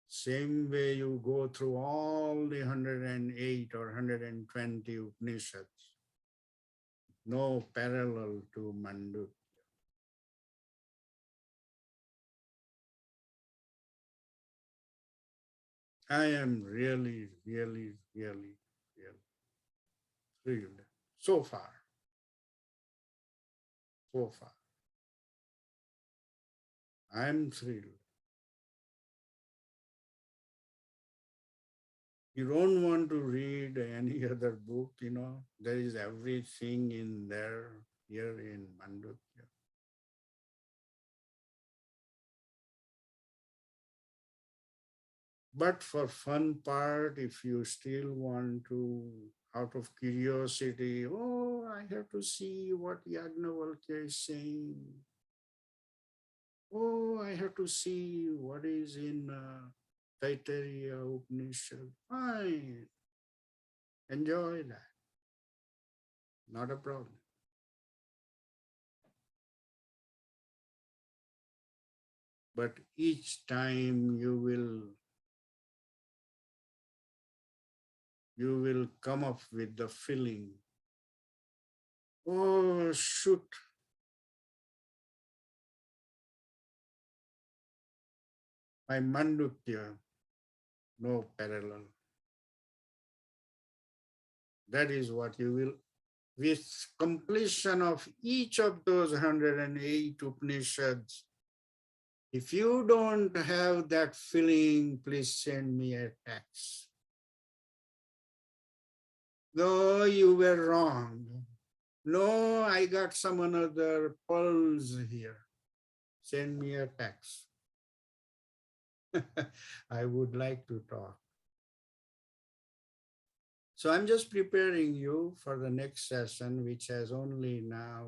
S1: Same way you go through all the 108 or 120 Upanishads. No parallel to Mandukya. I am really thrilled so far. I am thrilled. You don't want to read any other book, there is everything in there here in Mandukya. But for fun part, if you still want to, out of curiosity, oh, I have to see what Yagnavalkya is saying. Oh, I have to see what is in Taittiriya Upnishad. Fine. Enjoy that. Not a problem. But each time you will come up with the feeling, oh, shoot. My Mandukya, no parallel. That is what you will, with completion of each of those 108 Upanishads. If you don't have that feeling, please send me a text. No, you were wrong. No, I got some another pulse here. Send me a text. I would like to talk. So I'm just preparing you for the next session, which has only now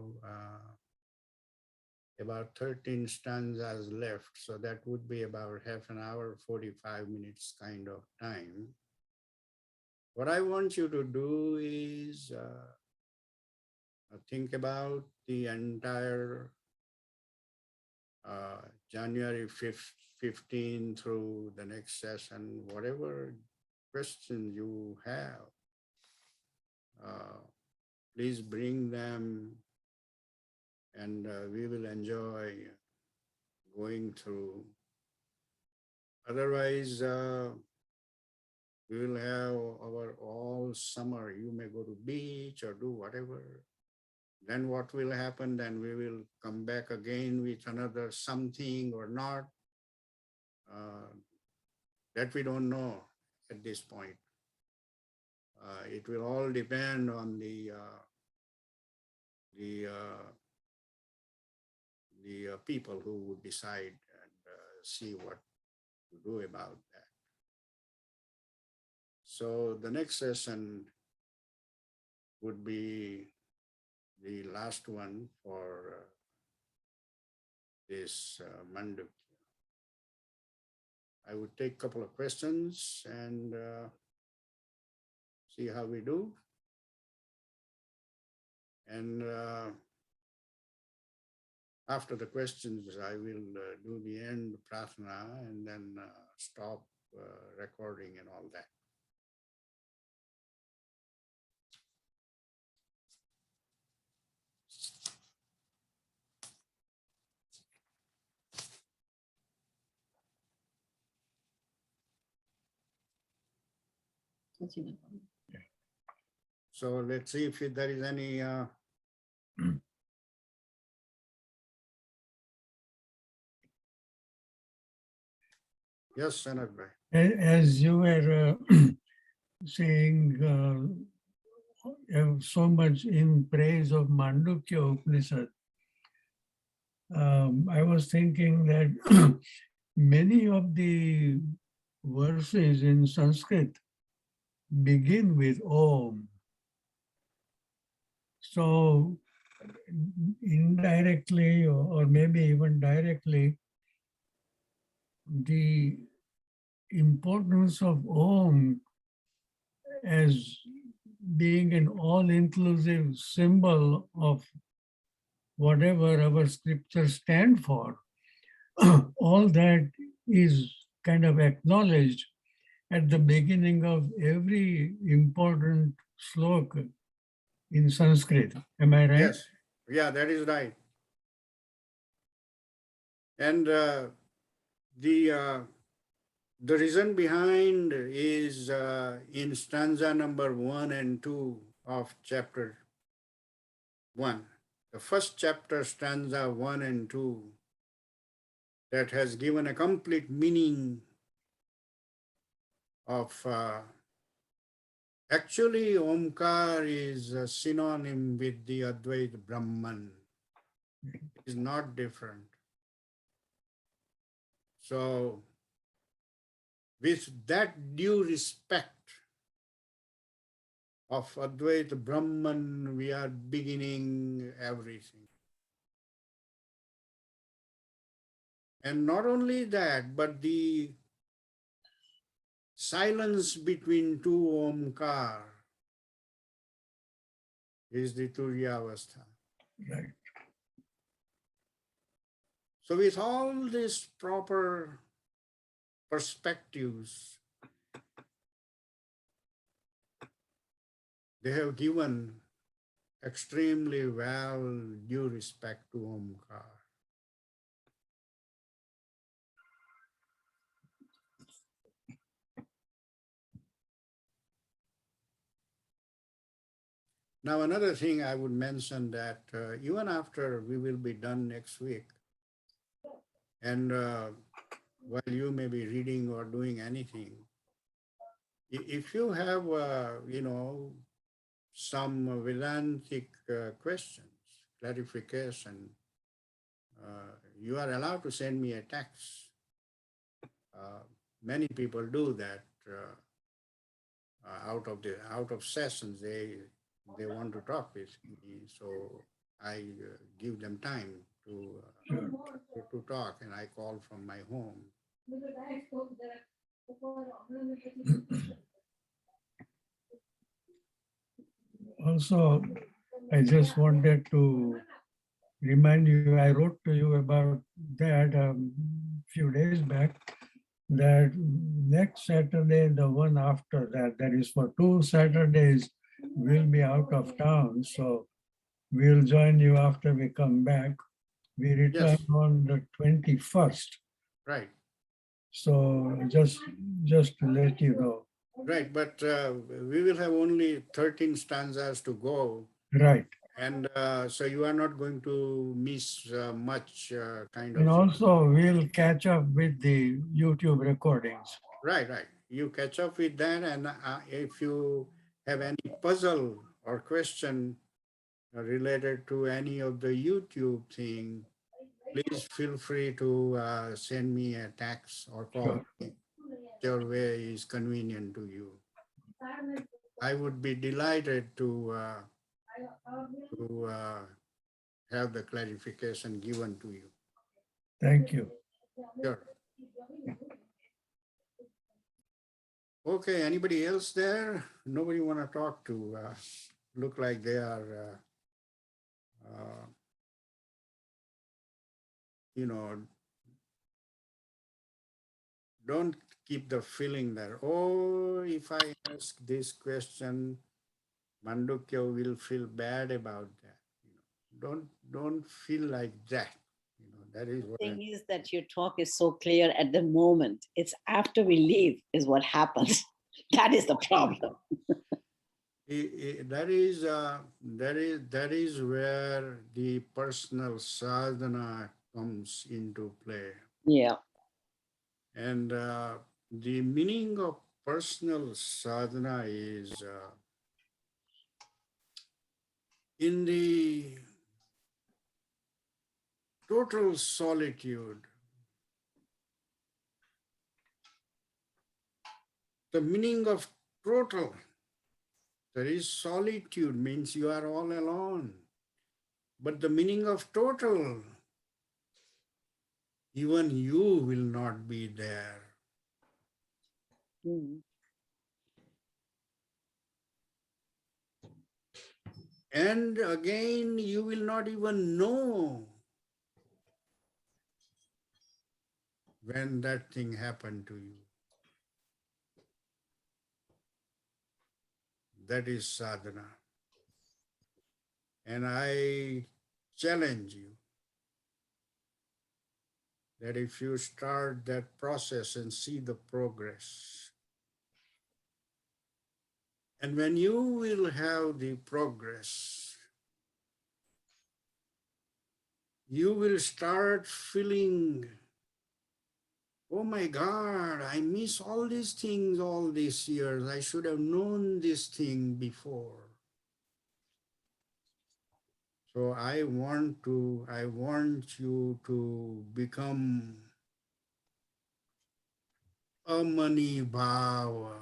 S1: about 13 stanzas left. So that would be about half an hour, 45 minutes kind of time. What I want you to do is think about the entire January 5th, 15 through the next session, whatever questions you have, please bring them and we will enjoy going through. Otherwise, we will have our all summer. You may go to beach or do whatever. Then what will happen? Then we will come back again with another something or not. That we don't know at this point. It will all depend on the people who would decide and see what to do about that. So the next session would be the last one for this Mandukya. I would take a couple of questions and see how we do. And after the questions, I will do the end prarthana and then stop recording and all that. So let's see if there is any yes, Sanat Bhai.
S2: As you were saying so much in praise of Mandukya Upanishad, I was thinking that many of the verses in Sanskrit begin with Om. So indirectly or maybe even directly, the importance of Om as being an all-inclusive symbol of whatever our scriptures stand for, all that is kind of acknowledged at the beginning of every important sloka in Sanskrit. Am I right?
S1: Yes, yeah, that is right. And the reason behind is in stanza number 1 and 2 of chapter 1. The first chapter, stanza 1 and 2, that has given a complete meaning of actually Omkar is a synonym with the Advaita Brahman. It is not different. So with that due respect of Advaita Brahman, we are beginning everything. And not only that, but the silence between two Omkar is the Turyavastha.
S2: Right.
S1: So with all these proper perspectives, they have given extremely well due respect to Omkar. Now, another thing I would mention that even after we will be done next week, and while you may be reading or doing anything, if you have, some Vedantic questions, clarification, you are allowed to send me a text. Many people do that out of sessions. They want to talk with me, so I give them time to talk, and I call from my home.
S2: Also, I just wanted to remind you, I wrote to you about that a few days back, that next Saturday, the one after that, that is for 2 Saturdays, we'll be out of town. So we'll join you after we come back. We return
S1: Yes,
S2: on the 21st.
S1: right,
S2: So just to let you know.
S1: right. But we will have only 13 stanzas to go.
S2: Right.
S1: And so you are not going to miss much kind
S2: And
S1: of.
S2: also we'll catch up with the YouTube recordings.
S1: Right, right. You catch up with that, and if you have any puzzle or question related to any of the YouTube thing, please feel free to send me a text or call
S2: Sure.
S1: me, whichever way is convenient to you. I would be delighted to have the clarification given to you.
S2: Thank you.
S1: Sure. Okay, anybody else there? Nobody want to talk to? Look like they are, you know, don't keep the feeling that, oh, if I ask this question, Mandukya will feel bad about that. Don't feel like that. That is what
S3: The thing is that your talk is so clear at the moment. It's after we leave is what happens. That is the problem.
S1: that is where the personal sadhana comes into play.
S3: Yeah.
S1: And the meaning of personal sadhana is in the total solitude. The meaning of total, there is solitude, means you are all alone. But the meaning of total, even you will not be there.
S3: Mm.
S1: And again, you will not even know when that thing happened to you. That is sadhana. And I challenge you that if you start that process and see the progress, and when you will have the progress, you will start feeling oh my God, I miss all these things all these years. I should have known this thing before. So I want you to become a mani bhava.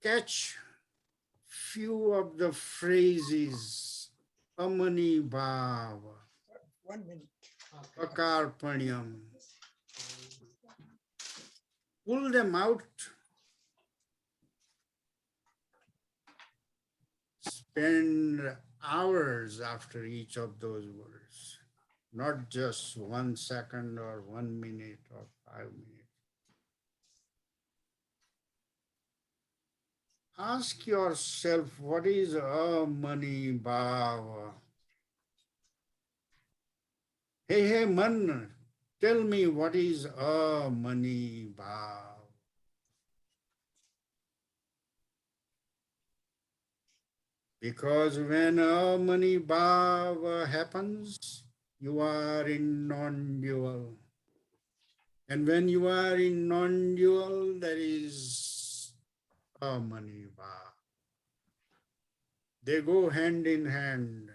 S1: Catch few of the phrases. Amani bhava,
S4: 1 minute.
S1: akarpanyam. Pull them out. Spend hours after each of those words, not just 1 second or 1 minute or 5 minutes. Ask yourself, what is a mani bhava? Hey, man, tell me what is a mani bhava? Because when a mani bhava happens, you are in non-dual. And when you are in non-dual, there is a mani bhava. They go hand in hand.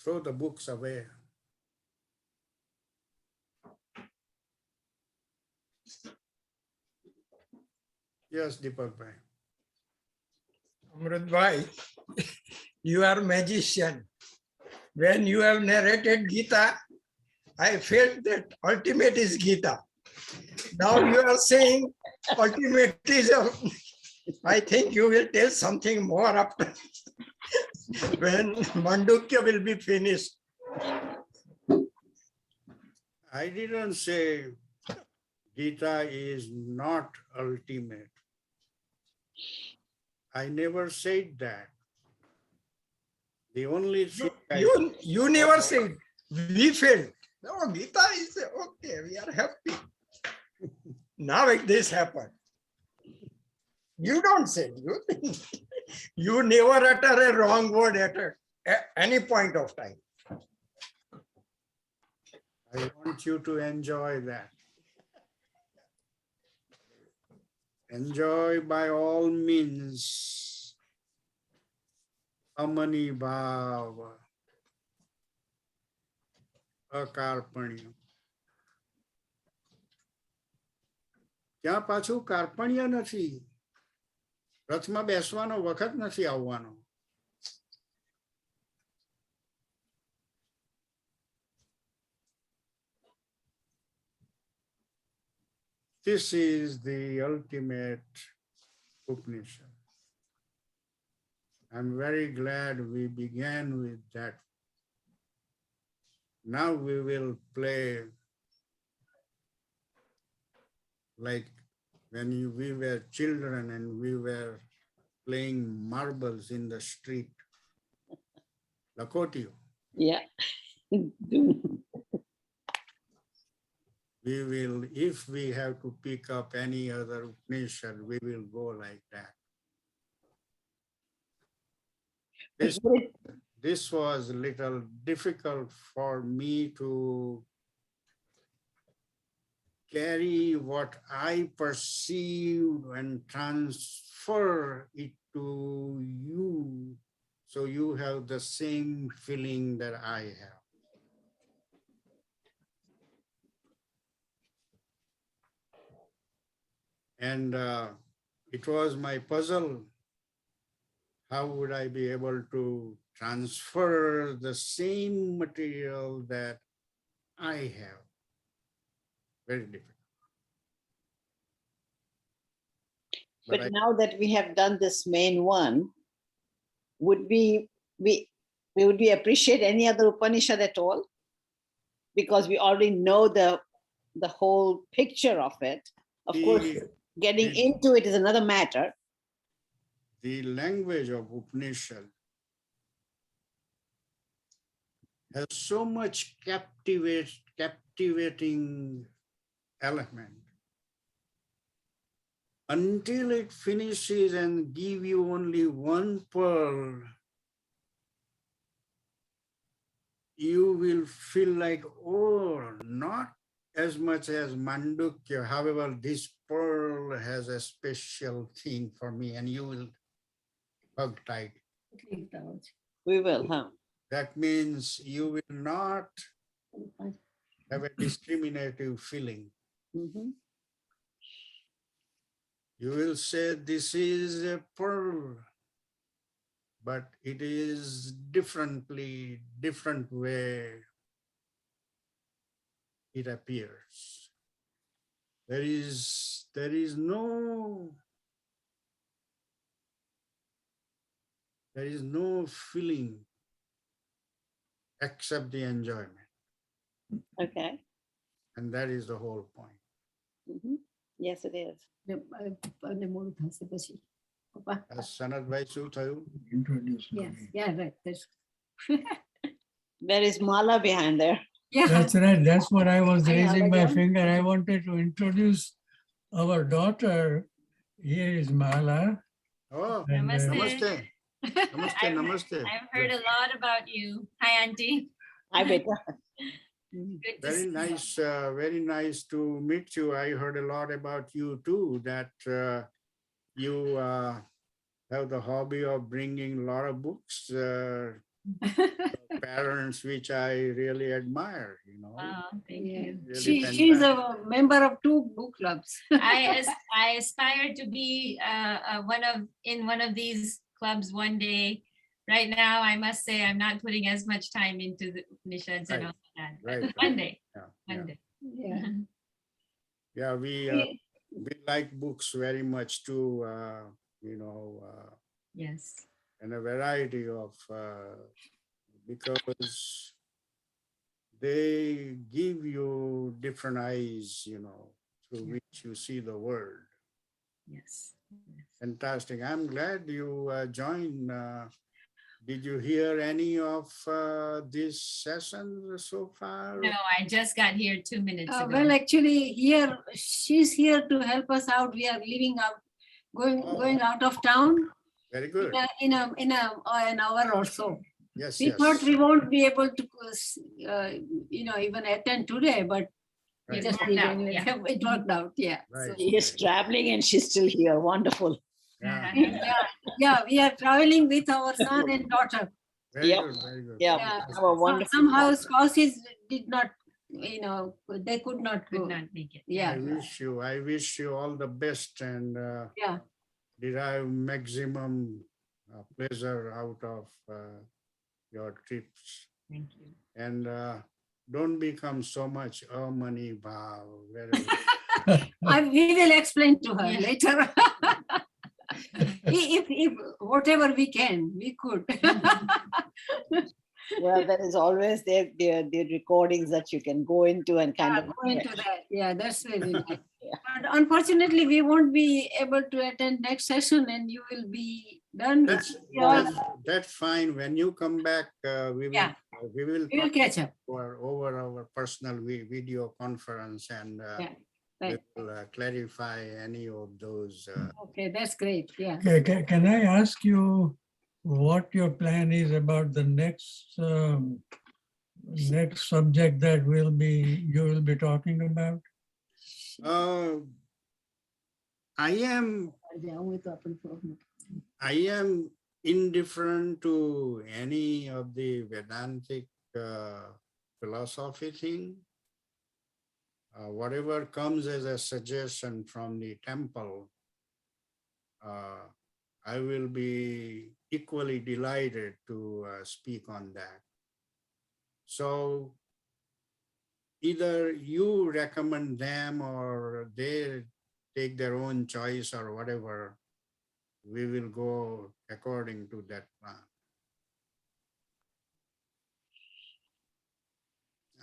S1: Throw the books away. Yes, Deepak Bhai.
S4: Amrit Bhai, you are magician. When you have narrated Gita, I felt that ultimate is Gita. Now you are saying ultimate is, I think you will tell something more after when Mandukya will be finished.
S1: I didn't say Gita is not ultimate. I never said that. The only thing
S4: You never said, we failed. No, Gita is okay, we are happy. Now this happened. You don't say, you never utter a wrong word at any point of time.
S1: I want you to enjoy that. Enjoy by all means amani bhava, akarpanya. ત્યાં પાછું કાર્પણ્ય નથી. રથમાં બેસવાનો વખત નથી આવવાનો. This is the ultimate Upanishad. I'm very glad we began with that. Now we will play like when we were children and we were playing marbles in the street. Lakotio.
S3: Yeah.
S1: We will, if we have to pick up any other Upanishad, we will go like that. This was a little difficult for me to carry what I perceive and transfer it to you, so you have the same feeling that I have. And it was my puzzle. How would I be able to transfer the same material that I have? Very difficult.
S3: But now that we have done this main one, would we appreciate any other Upanishad at all? Because we already know the whole picture of it. Of course, getting into it is another matter.
S1: The language of Upanishad has so much captivating element, until it finishes and give you only one pearl, you will feel like, oh, not as much as Mandukya. However, this pearl has a special thing for me, and you will hug tight.
S3: We will, huh?
S1: That means you will not have a discriminative feeling.
S3: Mhm.
S1: You will say, this is a pearl, but it is different way it appears. There is no feeling except the enjoyment.
S3: Okay.
S1: And that is the whole point.
S3: Mhm. Yes, it is.
S1: Sanat bhai, શું થયું?
S2: Introduce
S5: Yes,
S2: me.
S5: yeah, right. That's,
S3: There is Mala behind there.
S5: yeah.
S2: That's right. That's what I was
S5: I know,
S2: raising my
S5: again.
S2: finger. I wanted to introduce our daughter. Here is Mala.
S1: Oh,
S2: And,
S1: namaste. Namaste,
S6: I've-
S1: namaste.
S6: I've heard a lot about you. Hi, Auntie.
S3: I bet.
S6: Good to
S1: Very
S6: see you.
S1: very nice to meet you. I heard a lot about you too, that you have the hobby of bringing a lot of books, parents, which I really admire, you know.
S6: Wow, thank
S5: Yeah.
S6: you.
S1: Really
S5: She's
S1: fantastic.
S5: a member of 2 book clubs.
S6: I aspire to be in one of these clubs one day. Right now, I must say I'm not putting as much time into the Upanishads and
S1: Right,
S6: all that.
S1: right,
S6: But
S1: right.
S6: one day,
S1: Yeah,
S6: one
S1: yeah.
S6: day.
S5: Yeah.
S1: Yeah, we like books very much too, you know,
S6: Yes.
S1: and a variety of, because they give you different eyes, you know, through
S6: Yeah.
S1: which you see the world.
S6: Yes. Yes.
S1: Fantastic. I'm glad you joined. Did you hear any of these sessions so far?
S6: No, I just got here 2 minutes ago.
S5: Well, actually, here she's here to help us out. We are leaving out, going out of town
S1: Very good.
S5: in an hour or so.
S1: Yes,
S5: We
S1: yes.
S5: thought we won't be able to, even attend today, but we
S1: Right,
S5: just
S6: Worked out, yeah.
S5: it worked out. Yeah.
S1: right.
S5: So,
S3: She is traveling and she's still here. Wonderful.
S1: Yeah.
S5: yeah, we are traveling with our son and daughter.
S1: Very
S3: Yep.
S1: good, very good.
S3: Yeah.
S5: Yeah.
S3: Have a wonderful
S5: Somehow
S3: time.
S5: spouses did not, they could not
S6: Could
S5: go.
S6: not make it.
S5: Yeah.
S1: I wish you all the best and
S5: Yeah.
S1: derive maximum pleasure out of your trips.
S6: Thank you.
S1: And don't become so much money bhav.
S5: We will explain to her
S6: Yeah.
S5: later. if whatever we can, we could.
S3: Well, there is always the recordings that you can go into and kind of
S5: Go into that. Yeah, that's very nice.
S3: Yeah.
S5: But unfortunately, we won't be able to attend next session, and you will be done.
S1: That's fine. When you come back, we will
S5: Yeah.
S1: we will
S5: We will
S1: talk
S5: catch up.
S1: over our personal video conference, and
S5: Yeah,
S1: we
S5: right.
S1: will clarify any of those.
S5: Okay, that's great. Yeah.
S2: Can I ask you what your plan is about the next next subject that you will be talking about?
S1: I am indifferent to any of the Vedantic philosophy thing. Whatever comes as a suggestion from the temple, I will be equally delighted to speak on that. So either you recommend them or they take their own choice or whatever, we will go according to that plan.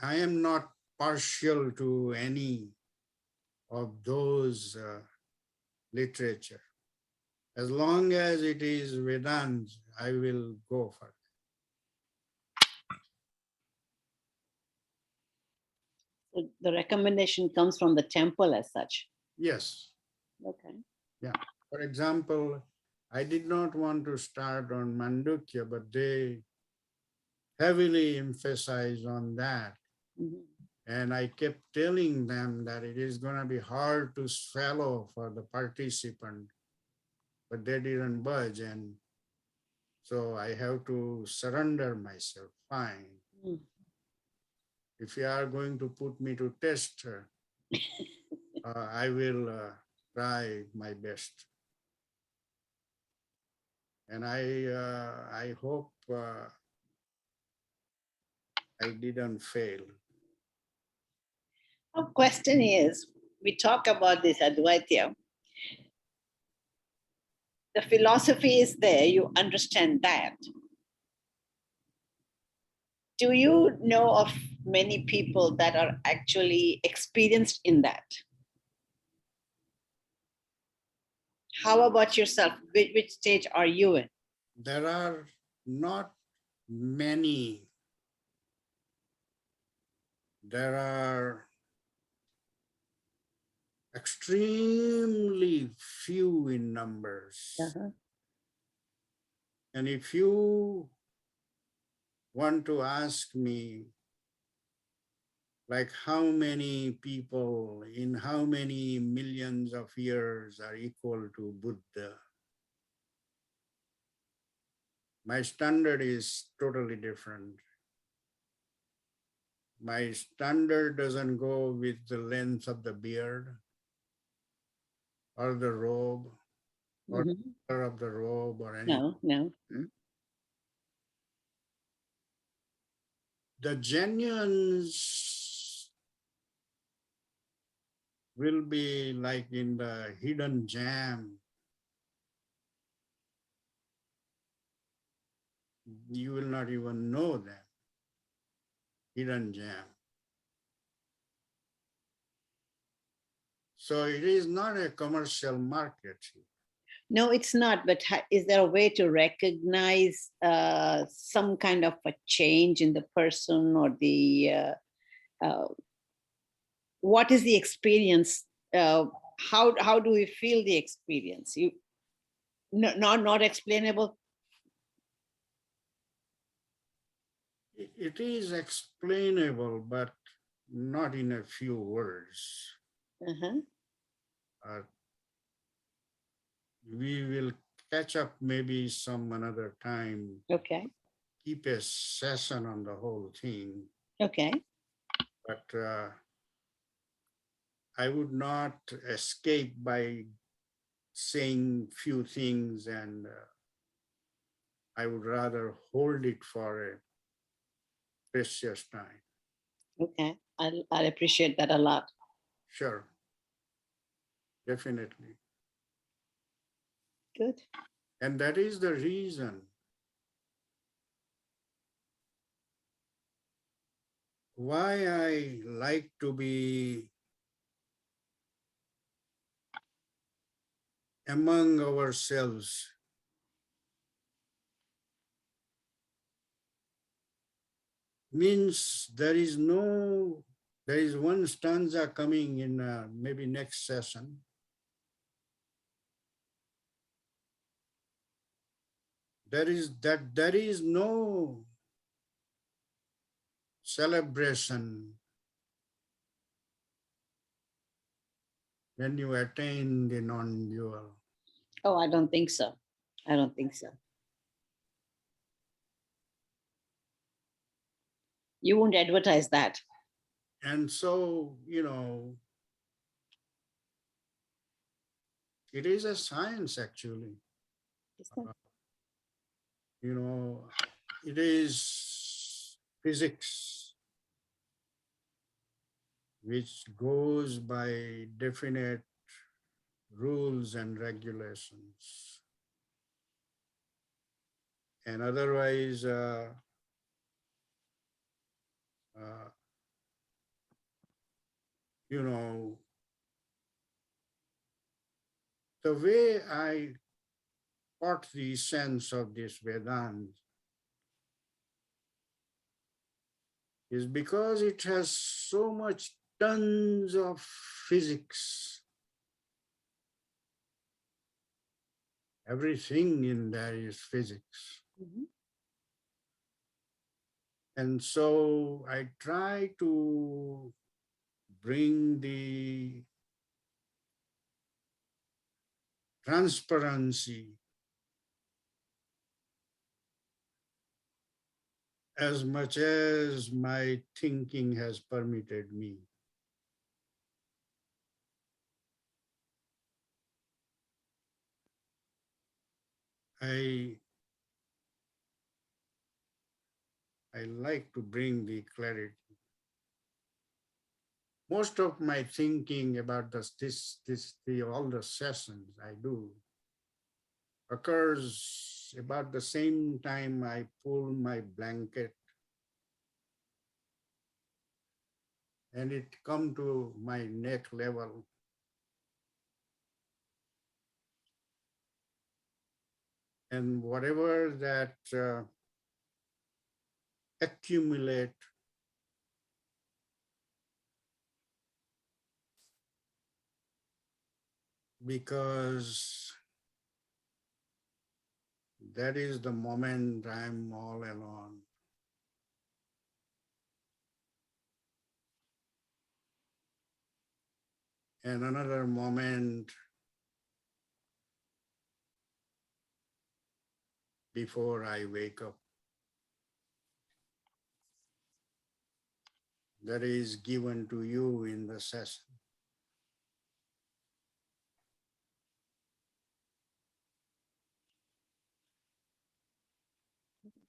S1: I am not partial to any of those literature. As long as it is Vedanta, I will go for it.
S3: So the recommendation comes from the temple as such.
S1: Yes.
S3: Okay.
S1: For example, I did not want to start on Mandukya, but they heavily emphasize on that.
S3: Mhm.
S1: And I kept telling them that it is going to be hard to swallow for the participant, but they didn't budge. And so I have to surrender myself. Fine.
S3: Mm.
S1: If you are going to put me to test, I will try my best. And I hope I didn't fail.
S3: Our question is, we talk about this Advaita. The philosophy is there, you understand that. Do you know of many people that are actually experienced in that? How about yourself? Which stage are you in?
S1: There are not many. There are extremely few in numbers.
S3: Uh-huh.
S1: And if you want to ask me, like how many people in how many millions of years are equal to Buddha, my standard is totally different. My standard doesn't go with the length of the beard or the robe or the
S3: Mhm.
S1: color of the robe or anything.
S3: No. Mm.
S1: The genuines will be like in the hidden gem. You will not even know them. Hidden gem. So it is not a commercial market.
S3: No, it's not. But is there a way to recognize some kind of a change in the person or the what is the experience? How do we feel the experience? You not explainable.
S1: It is explainable, but not in a few words.
S3: Uh-huh.
S1: We will catch up maybe some another time,
S3: Okay.
S1: keep a session on the whole thing.
S3: Okay.
S1: But I would not escape by saying few things, and I would rather hold it for a precious time.
S3: Okay. I'll appreciate that a lot.
S1: Sure, definitely.
S3: Good.
S1: And that is the reason why I like to be among ourselves. Means there is one stanza coming in maybe next session. There is no celebration when you attain the non-dual.
S3: Oh, I don't think so. I don't think so. You won't advertise that.
S1: And so, it is a science actually. It is physics which goes by definite rules and regulations. And otherwise, the way I got the sense of this Vedanta is because it has so much tons of physics everything in there is physics.
S3: Mhm.
S1: And so I try to bring the transparency as much as my thinking has permitted me. I like to bring the clarity. Most of my thinking about all the sessions I do occurs about the same time I pull my blanket and it come to my neck level. And whatever that accumulate because that is the moment I'm all alone. And another moment before I wake up. That is given to you in the session.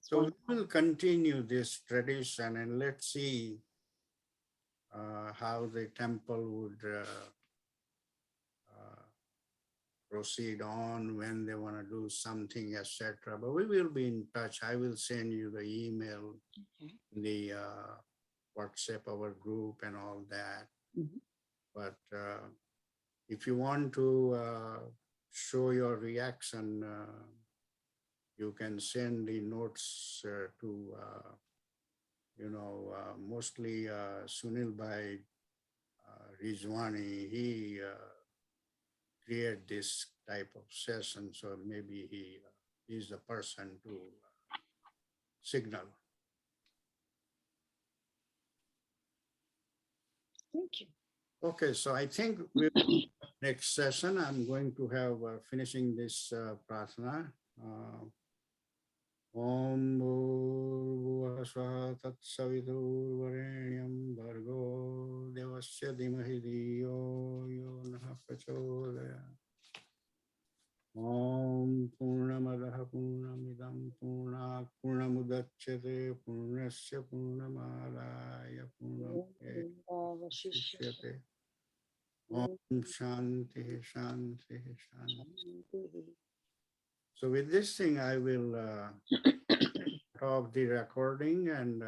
S1: So we will continue this tradition and let's see how the temple would proceed on, when they want to do something, etc. But we will be in touch. I will send you the email, the WhatsApp, our group and all that.
S3: Mhm.
S1: But if you want to show your reaction, you can send the notes to, mostly Sunil Bhai Rizwani. He create this type of session, so maybe he is the person to signal.
S3: Thank you.
S1: Okay, so I think next session I'm going to have finishing this prasna. Om Bhurvuvah Swaha Tat Saviturvarenyam Bhargo Devasya Dhimahi Dhiyo Yo Nah Prachodayat. Om Purnamadaha Purnamidam Purnat Purnamudachyate Purnasya Purnamadaya Purnamudachyate. Om Shanti Shanti Shanti. So with this thing, I will stop the recording and